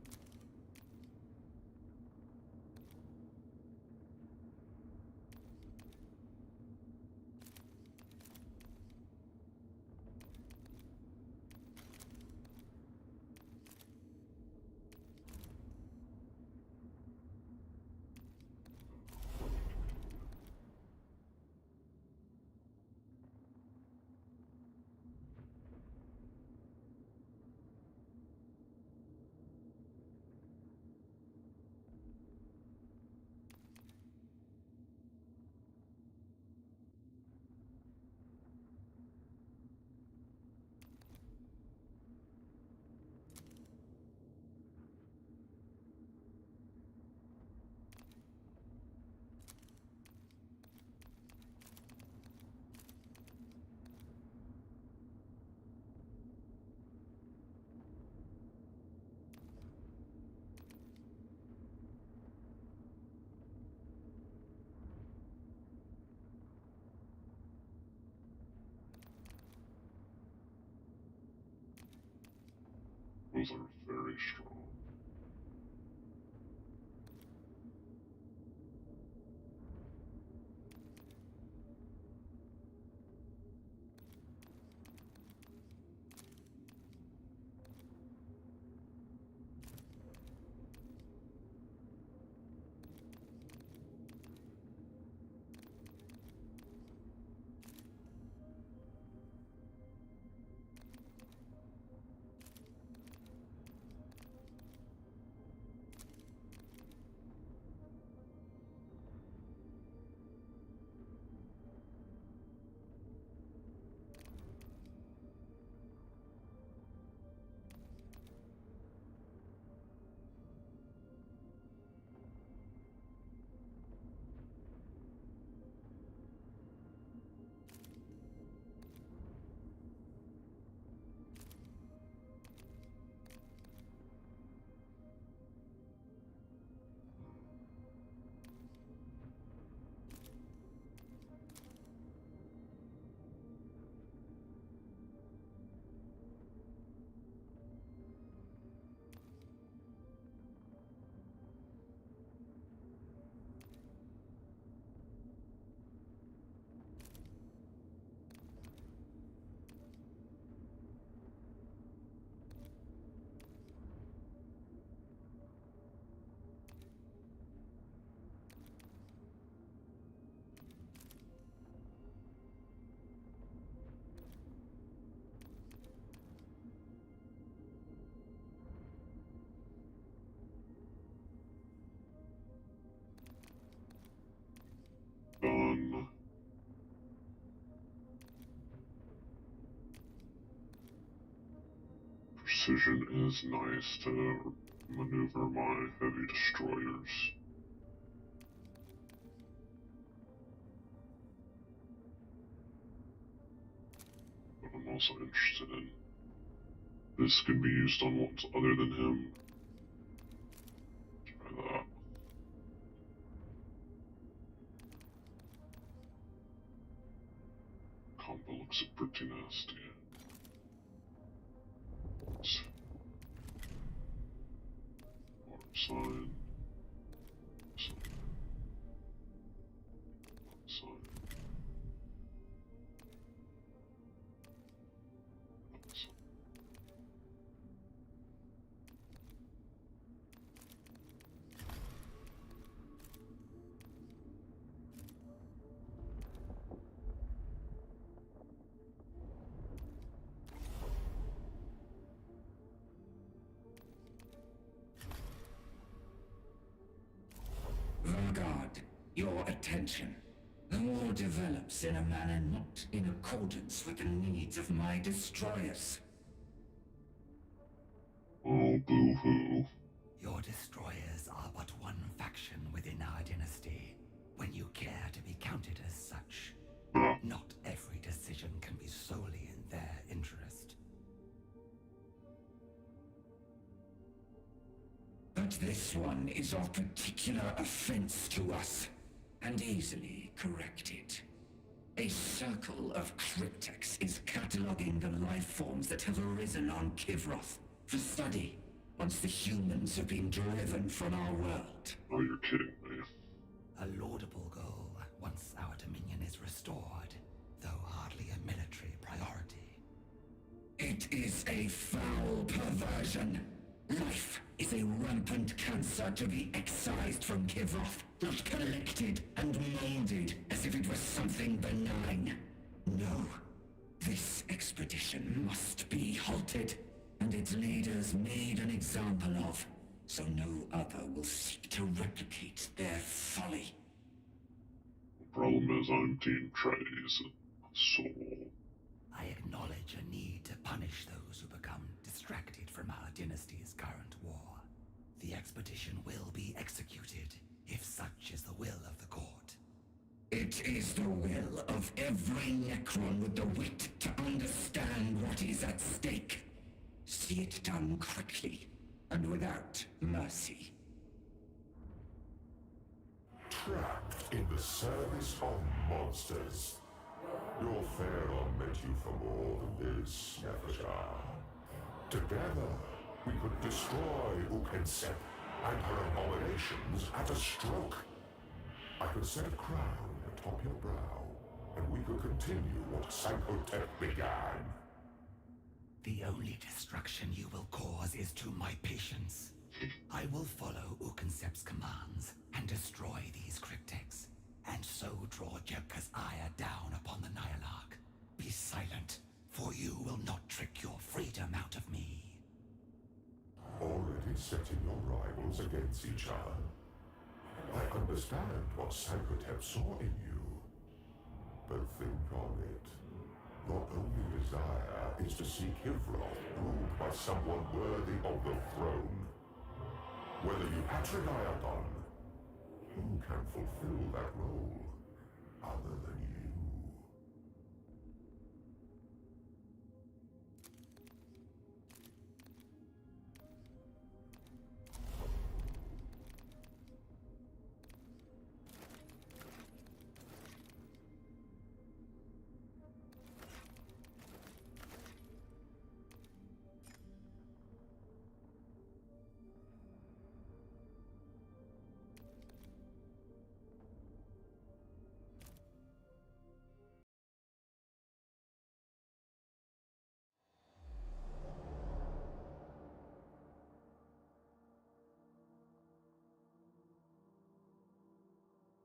Those are very strong. Done. Precision is nice to maneuver my heavy destroyers. But I'm also interested in this can be used on ones other than him. Try that. Convolution. nasty. Water sign. Sign. Vanguard, your attention. The war develops in a manner not in accordance with the needs of my destroyers. Oh, boo-hoo. Your destroyers are but one faction within our dynasty, when you care to be counted as such. Not every decision can be solely in their interest. But this one is of particular offense to us, and easily corrected. A circle of cryptex is cataloging the life forms that have arisen on Kivroth for study, once the humans have been driven from our world. Oh, you're kidding me. A laudable goal, once our dominion is restored, though hardly a military priority. It is a foul perversion. Life is a rampant cancer to be excised from Kivroth, not collected and molded as if it was something benign. No. This expedition must be halted, and its leaders made an example of, so no other will seek to replicate their folly. The problem is I'm Team Trades. Soul. I acknowledge a need to punish those who become distracted from our dynasty's current war. The expedition will be executed, if such is the will of the court. It is the will of every Necron with the wit to understand what is at stake. See it done quickly, and without mercy. Trapped in the service of monsters. Your Pharaoh meant you for more than this, Nefershah. Together, we could destroy Ukensep and her abominations at a stroke. I could set a crown atop your brow, and we could continue what Sankotep began. The only destruction you will cause is to my patience. I will follow Ukensep's commands and destroy these cryptex, and so draw Jebka's ire down upon the Nihilarch. Be silent, for you will not trick your freedom out of me. Already setting your rivals against each other. I understand what Sankotep saw in you. But think on it. Your only desire is to see Kivroth ruled by someone worthy of the throne. Whether you hatred Iadon, who can fulfill that role other than you?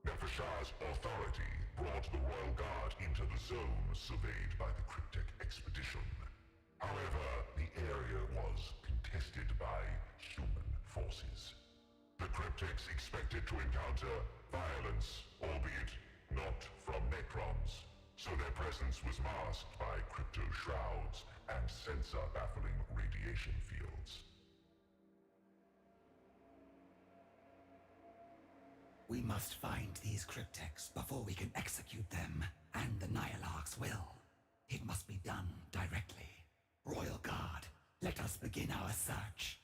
Nefershah's authority brought the Royal Guard into the zone surveyed by the Cryptek expedition. However, the area was contested by human forces. The Cryptex expected to encounter violence, albeit not from Necrons, so their presence was masked by crypto shrouds and sensor-baffling radiation fields. We must find these cryptex before we can execute them, and the Nihilarch's will. It must be done directly. Royal Guard, let us begin our search.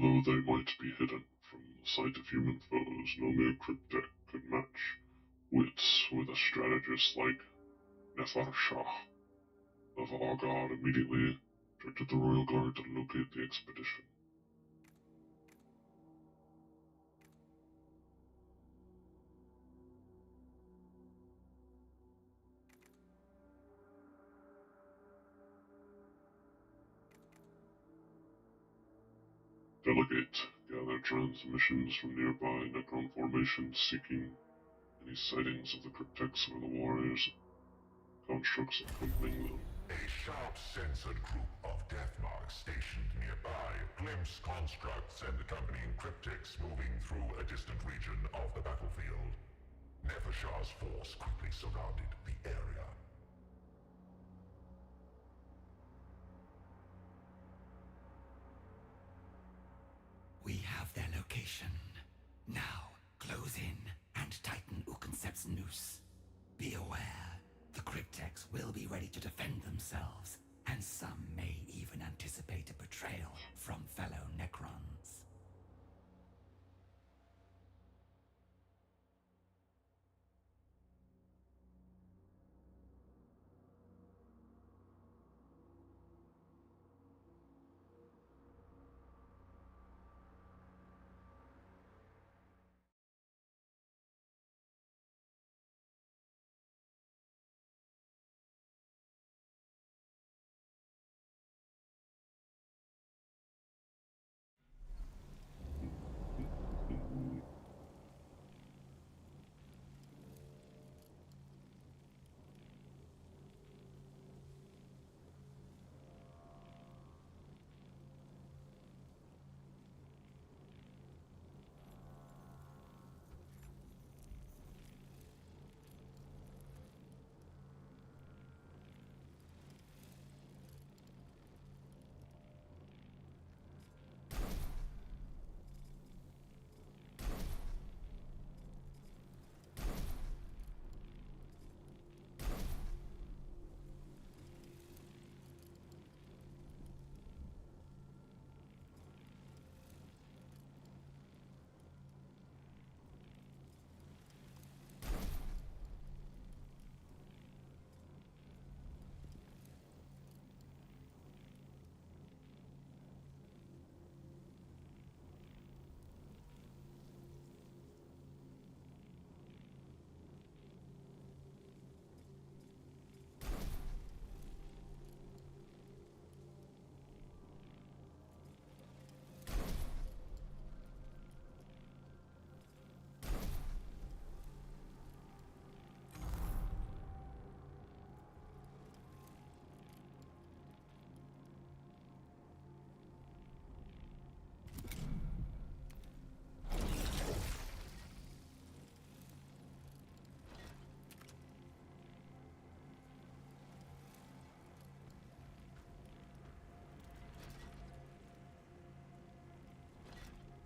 Although they might be hidden from the sight of human foes, no mere cryptek could match wits with a strategist like Nefarshah. The Valar God immediately directed the royal guard to locate the expedition. Delegate gathered transmissions from nearby Necron formations seeking any sightings of the crypteks or the warriors constructs accompanying them. A sharp-censored group of deathmarks stationed nearby glimpsed constructs and accompanying cryptics moving through a distant region of the battlefield. Nefershah's force quickly surrounded the area. We have their location. Now, close in and tighten Ukensep's noose. Be aware, the crypteks will be ready to defend themselves, and some may even anticipate a betrayal from fellow Necrons.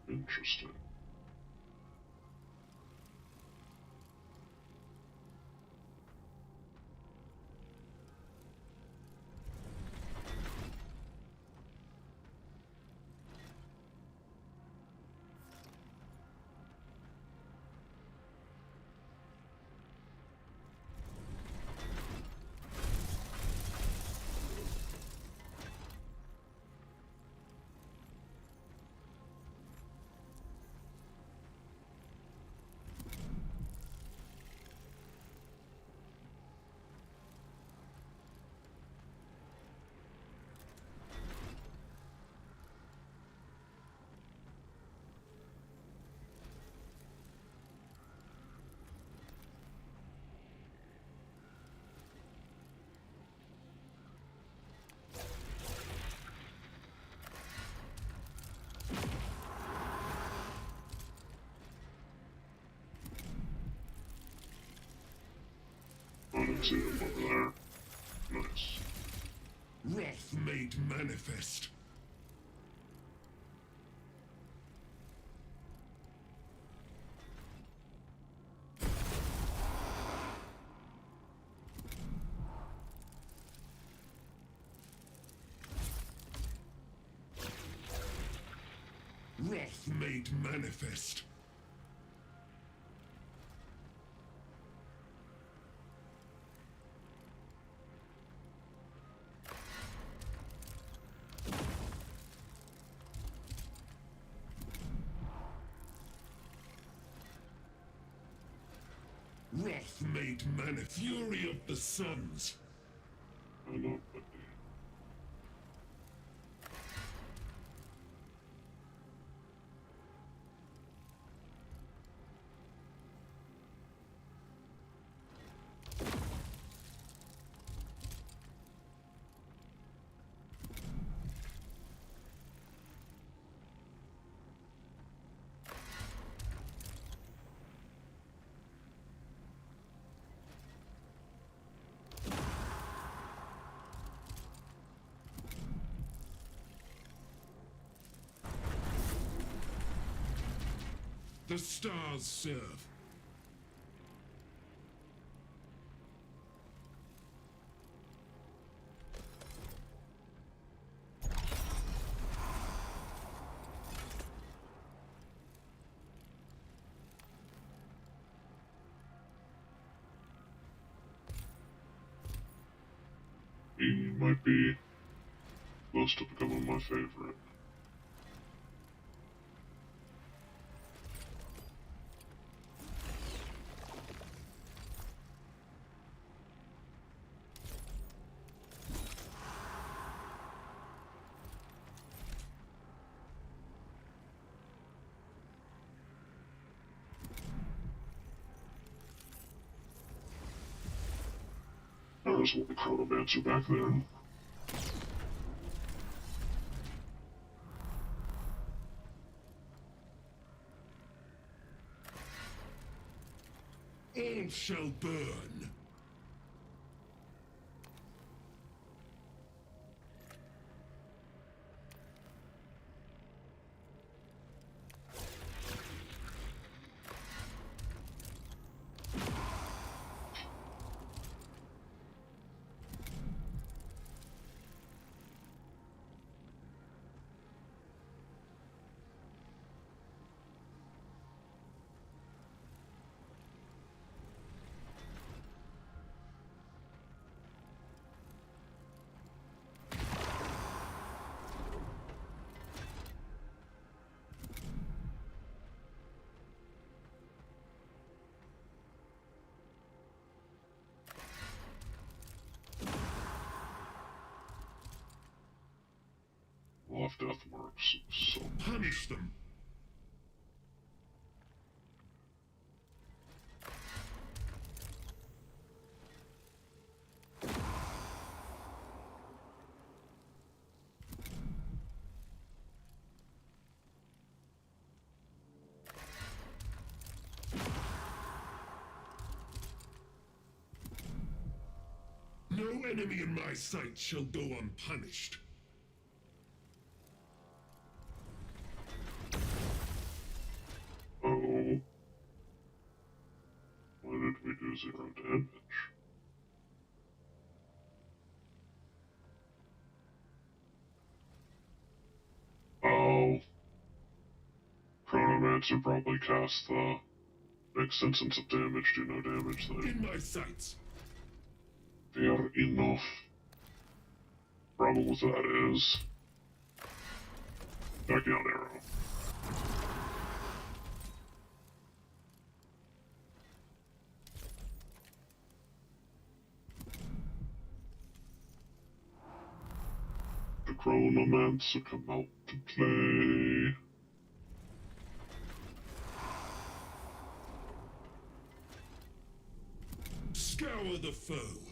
Interesting. I didn't see him over there. Nice. Wrath made manifest. Wrath made manifest. Wrath made manifest. Fury of the suns. I know, but The stars serve. he might be close to becoming my favorite. There's one Chronomancer back there. All shall burn. Left death marks, so Punish them. No enemy in my sight shall go unpunished. oh. Why did we do 0 damage? Oh. Chronomancer probably cast the next instance of damage, do no damage then. In my sights. Fair enough. Problem with that is... Tachyon arrow. The Chronomancer come out to play. Scour the foe.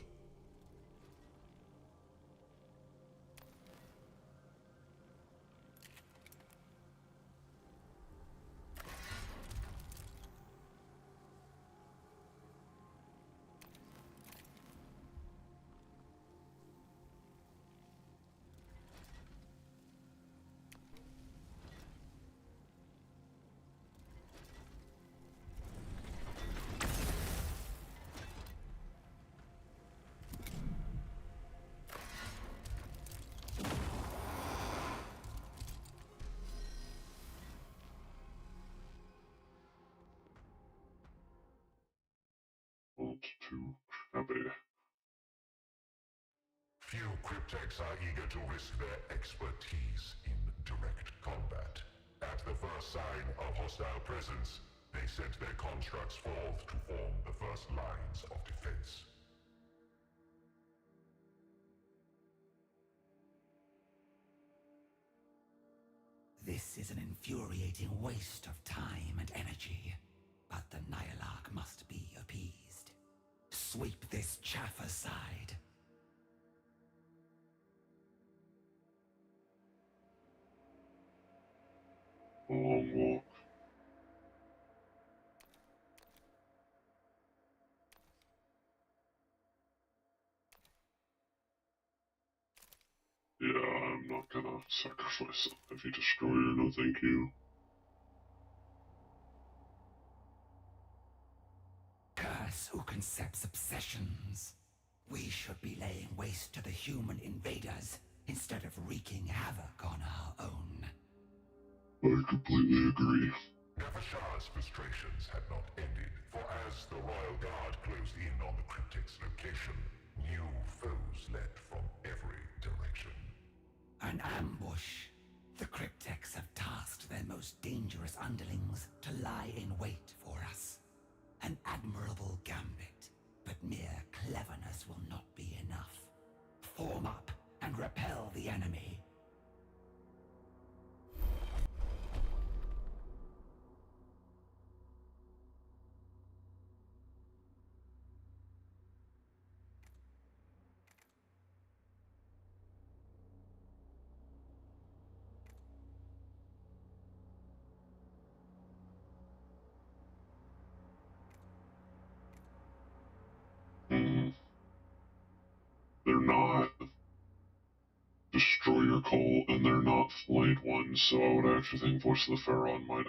Cryptex are eager to risk their expertise in direct combat. At the first sign of hostile presence, they sent their constructs forth to form the first lines of defense. This is an infuriating waste of time and energy, but the Nylark must be appeased. Sweep this chaff aside. A long walk. Yeah, I'm not gonna sacrifice a heavy destroyer, no thank you. Curse who concepts obsessions. We should be laying waste to the human invaders instead of wreaking havoc on our own. I completely agree. Nefershah's frustrations had not ended, for as the Royal Guard closed in on the Cryptex location, new foes leapt from every direction. An ambush. The Cryptex have tasked their most dangerous underlings to lie in wait for us. An admirable gambit, but mere cleverness will not be enough. Form up and repel the enemy. They're not Destroyer Cult, and they're not Flayed Ones, so I would actually think Voice of the Pharaoh might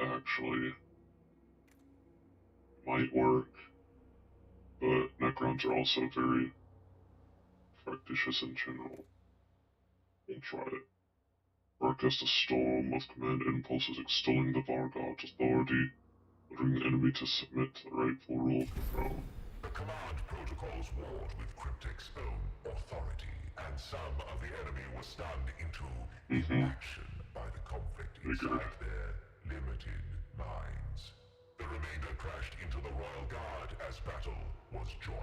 work. But Necrons are also very factitious in general. We'll try it. Broadcast a storm of command impulses extolling the Vargod's authority, ordering the enemy to submit to the rightful rule of the throne. The command protocols warred with Cryptex's own authority, and some of the enemy were stunned into inaction by the conflict inside their limited minds. The remainder crashed into the Royal Guard as battle was joined.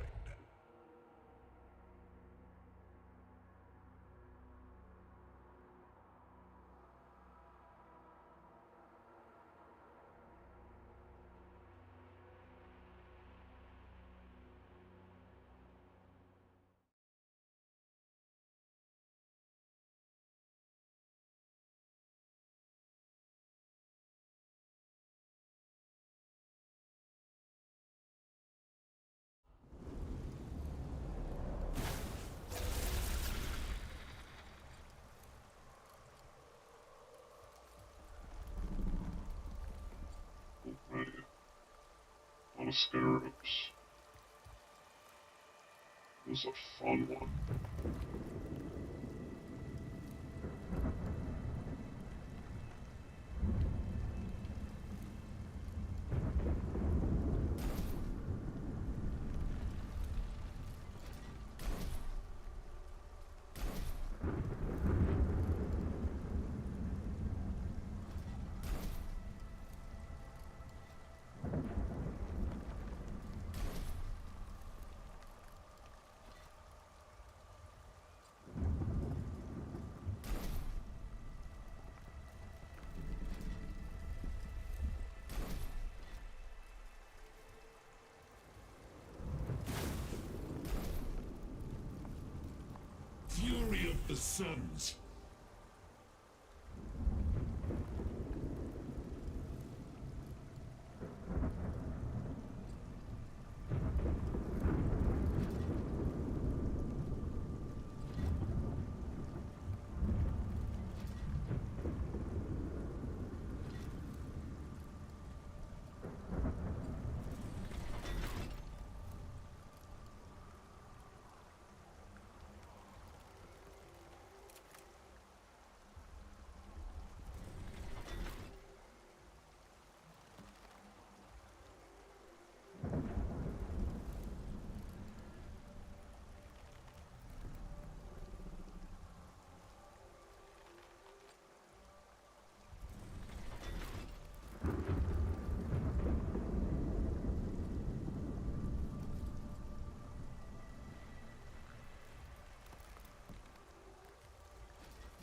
Alrighty. A lot of scarabs. This is a fun one. Fury of the Suns.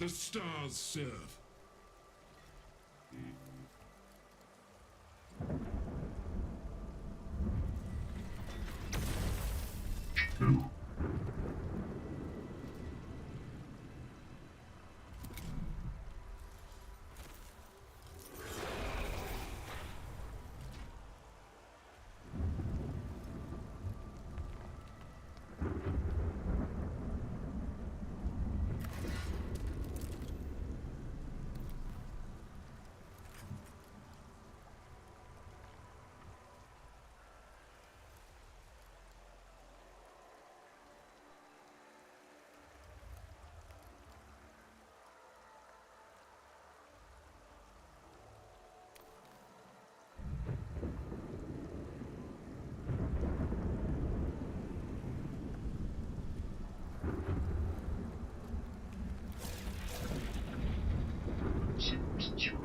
The stars serve. Seems right.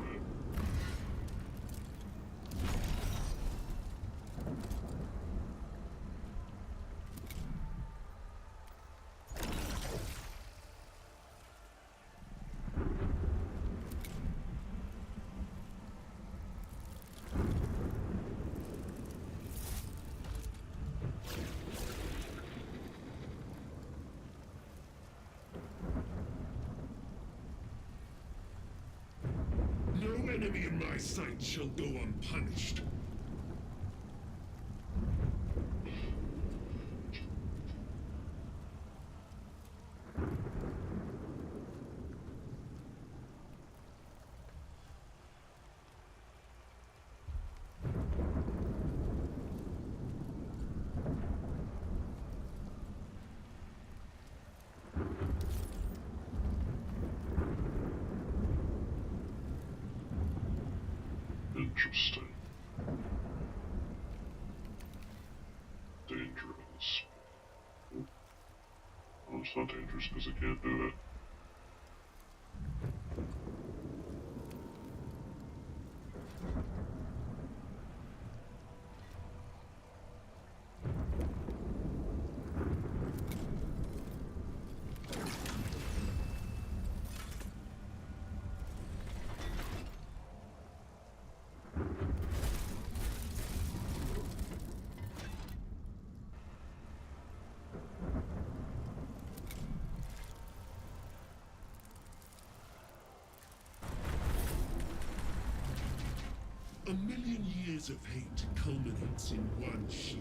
No enemy in my sight shall go unpunished. Interesting. Dangerous. Oh, it's not dangerous because I can't do it. A million years of hate culminates in one shot.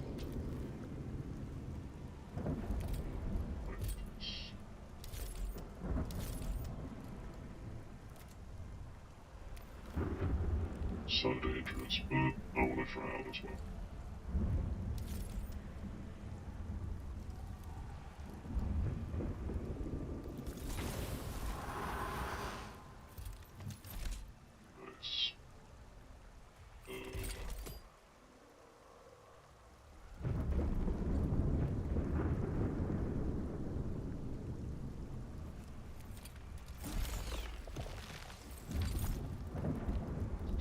So dangerous, but I want to try out as well. Nice.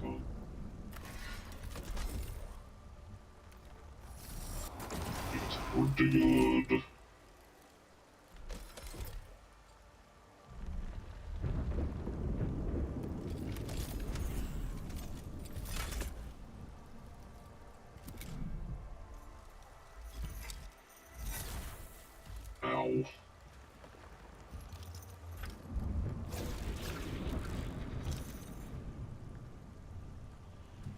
Done. It's pretty good. Ow.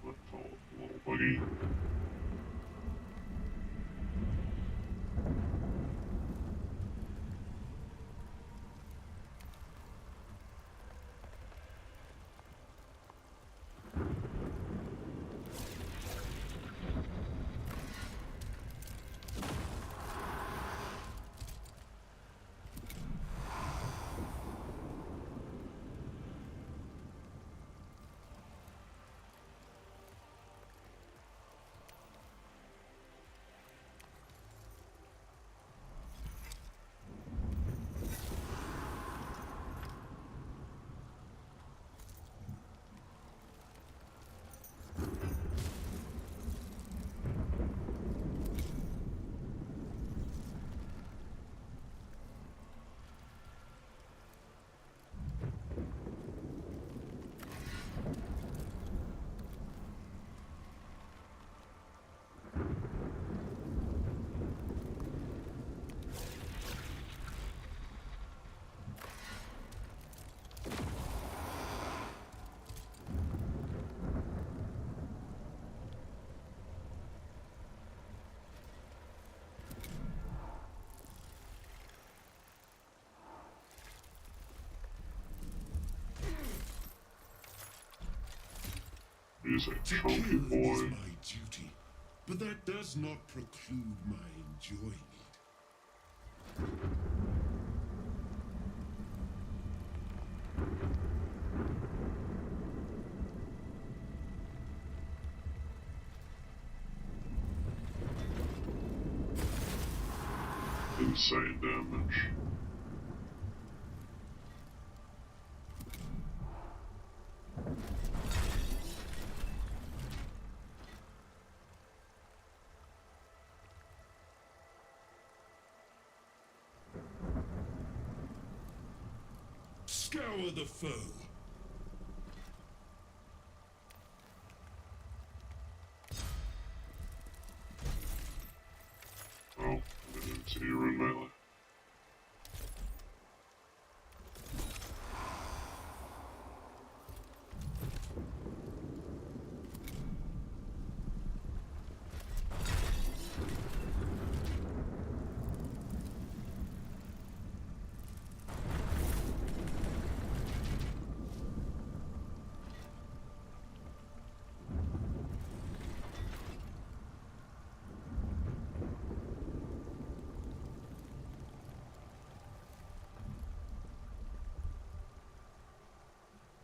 What call it, little buggy? is a To chunky kill is boy. my duty, but that does not preclude my enjoying it. Insane damage. Scour the foe. Oh, I didn't even see you were in melee.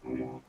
Come on.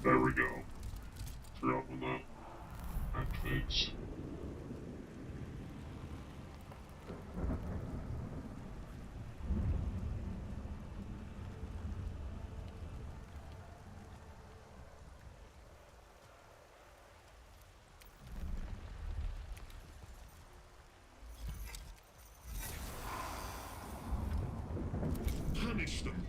There we go. Forgot when that activates. Punish them.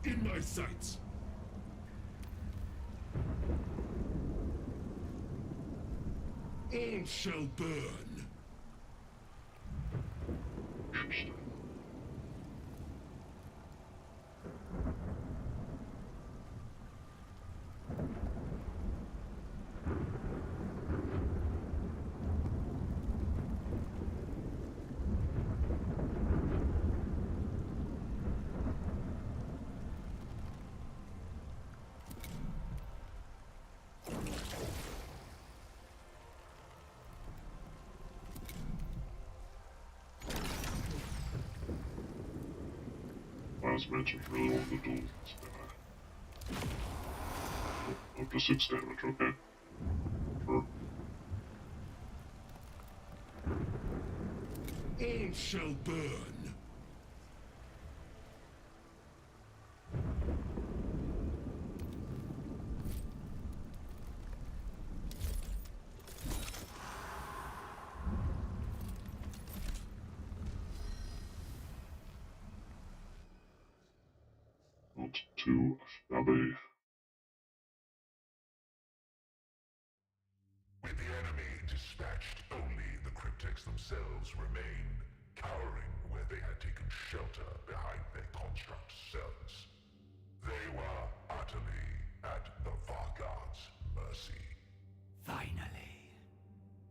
In my sights. All shall burn. Interesting. As mentioned, really wanted to duel this guy. Up to 6 damage, okay. Sure. All shall burn. Not too shabby. With the enemy dispatched, only the cryptex themselves remained, cowering where they had taken shelter behind their construct cells. They were utterly at the Vargard's mercy. Finally.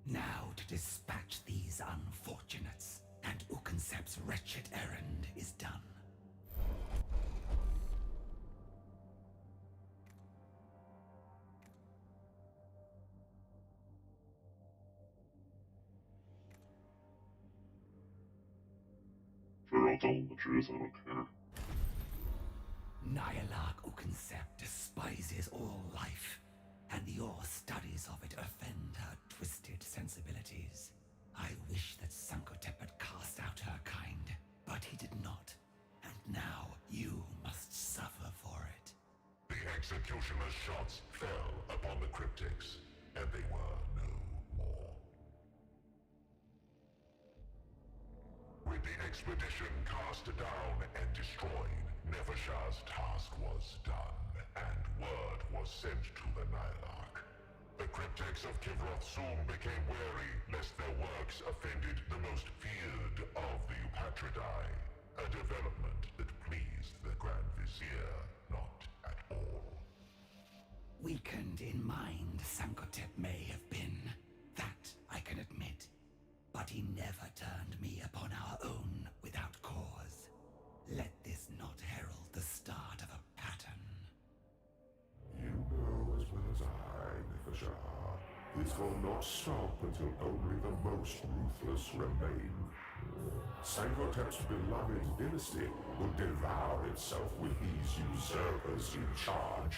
Now to dispatch these unfortunates, and Ukensep's wretched errand is done. Sure, I'll tell them the truth, I don't care. Nyarlathotep Ukensep despises all life, and your studies of it offend her twisted sensibilities. I wish that Sankotep had cast out her kind, but he did not. And now you must suffer for it. The executioner's shots fell upon the cryptex, and they were no more. With the expedition cast down and destroyed, Nefershah's task was done, and word was sent to the Nyarlathotep. The cryptex of Kivroth soon became wary lest their works offended the most feared of the Eupatridae, a development that pleased the Grand Vizier not at all. Weakened in mind, Sankotep may have been. That I can admit. But he never turned me upon our own without cause. Let this not herald the start of a pattern. You know as well as I, Nefershah, this will not stop until only the most ruthless remain. Sankotep's beloved dynasty will devour itself with these usurpers in charge.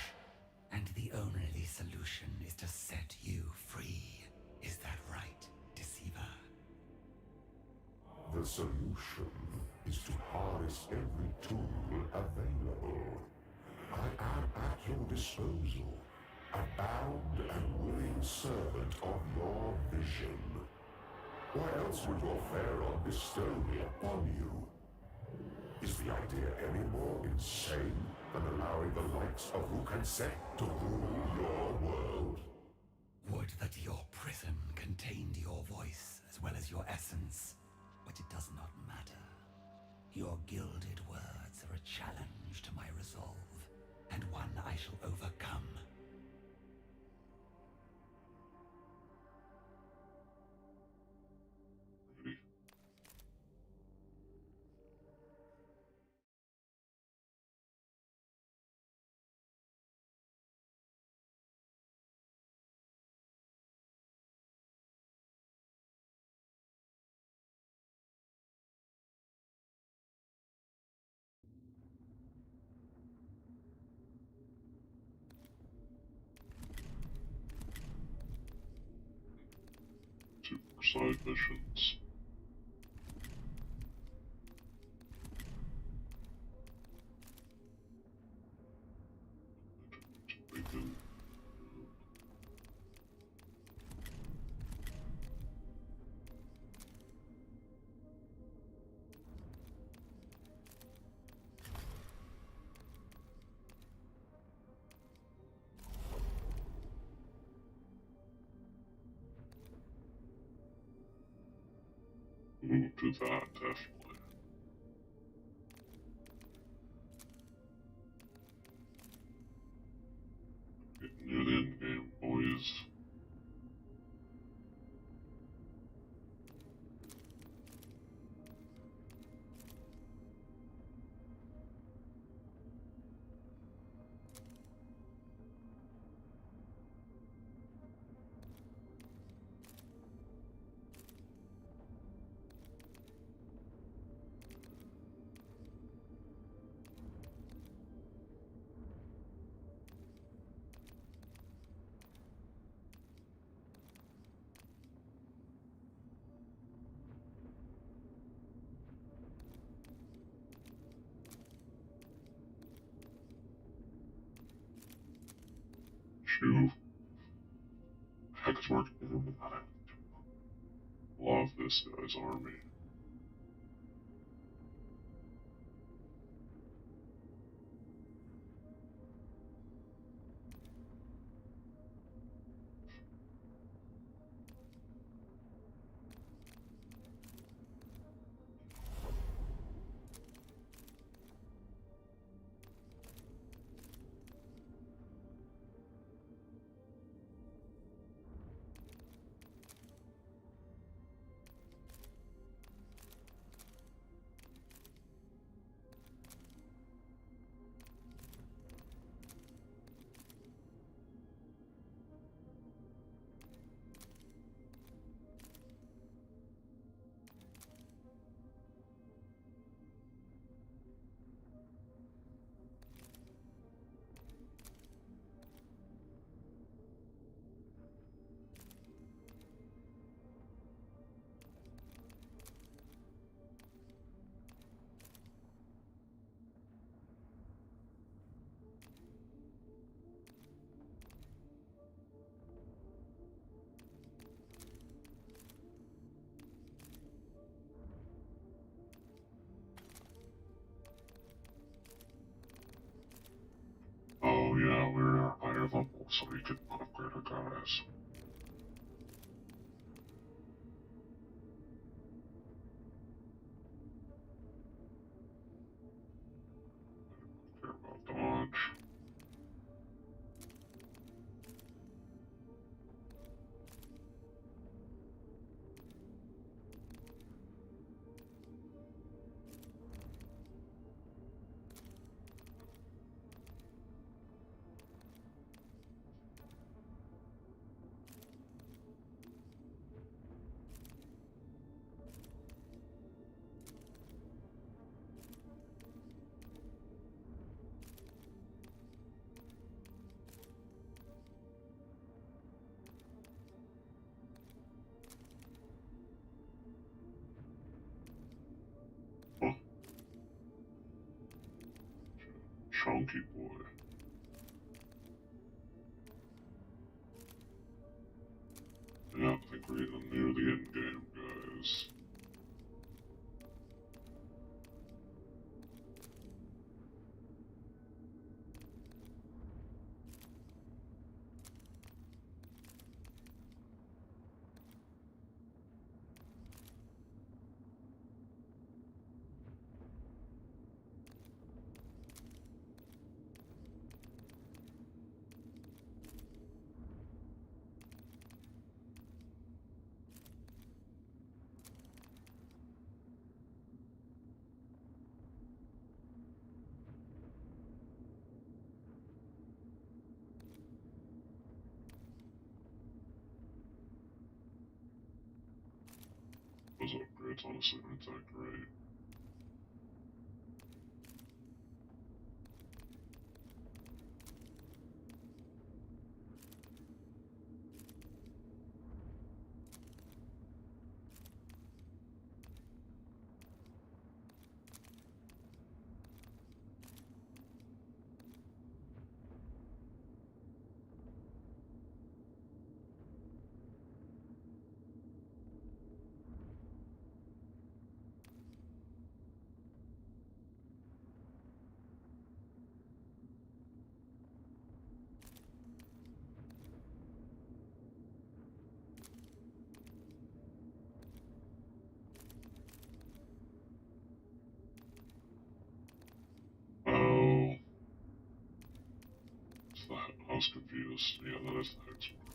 And the only solution is to set you free. Is that right, Deceiver? The solution is to harness every tool available. I am at your disposal, a bound and willing servant of your vision. Why else would your Pharaoh bestow me upon you? Is the idea any more insane than allowing the likes of Ukensep to rule your world? Would that your prison contained your voice as well as your essence, but it does not matter. Your gilded words are a challenge to my resolve, and one I shall overcome. Ready? Two more side missions. Bacon. Ooh, to that, definitely. Getting near the end game, boys. Shoe. Heck, it's working. Love this guy's army. Oh yeah, we're at higher level, so we can upgrade our guys. Care about dodge. Huh. Chunky boy. Yeah, I think we're getting near the end game, guys. Those upgrades honestly aren't that great. Oh, it's the, I was confused. Yeah, that is the hex one.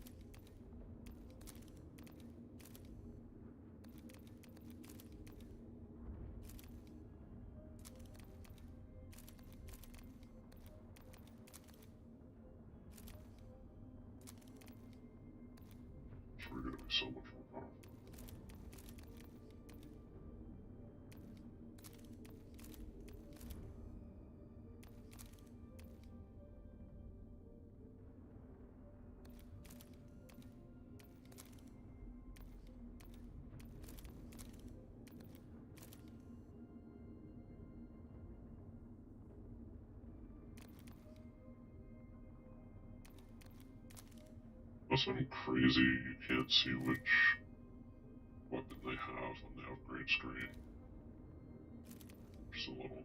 So we're gonna be so much more powerful. Unless I'm crazy, you can't see which weapon they have when they have green screen. Just a little annoying.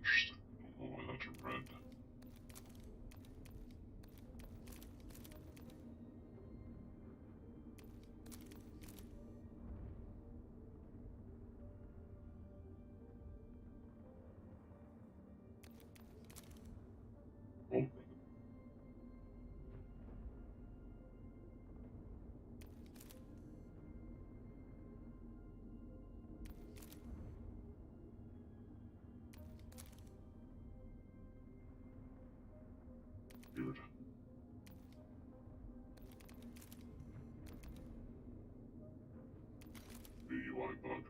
Interesting. I don't know why that's red. Oh, weird. The UI bug.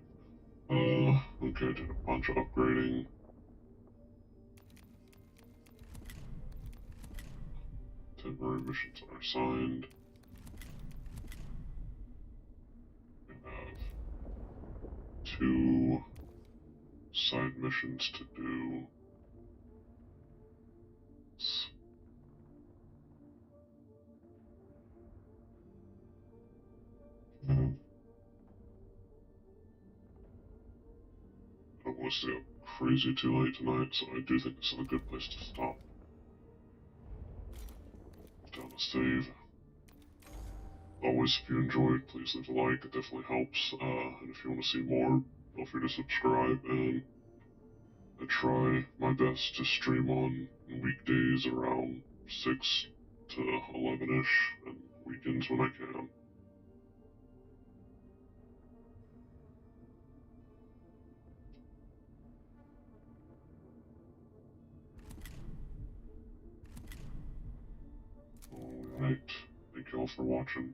Okay, I did a bunch of upgrading. Temporary missions are assigned. We have 2 side missions to do. I don't want to stay up crazy too late tonight, so I do think this is a good place to stop. Down to save. Always, if you enjoyed, please leave a like, it definitely helps. And if you want to see more, feel free to subscribe, and I try my best to stream on weekdays around 6 to 11ish, and weekends when I can. Alright, thank you all for watching.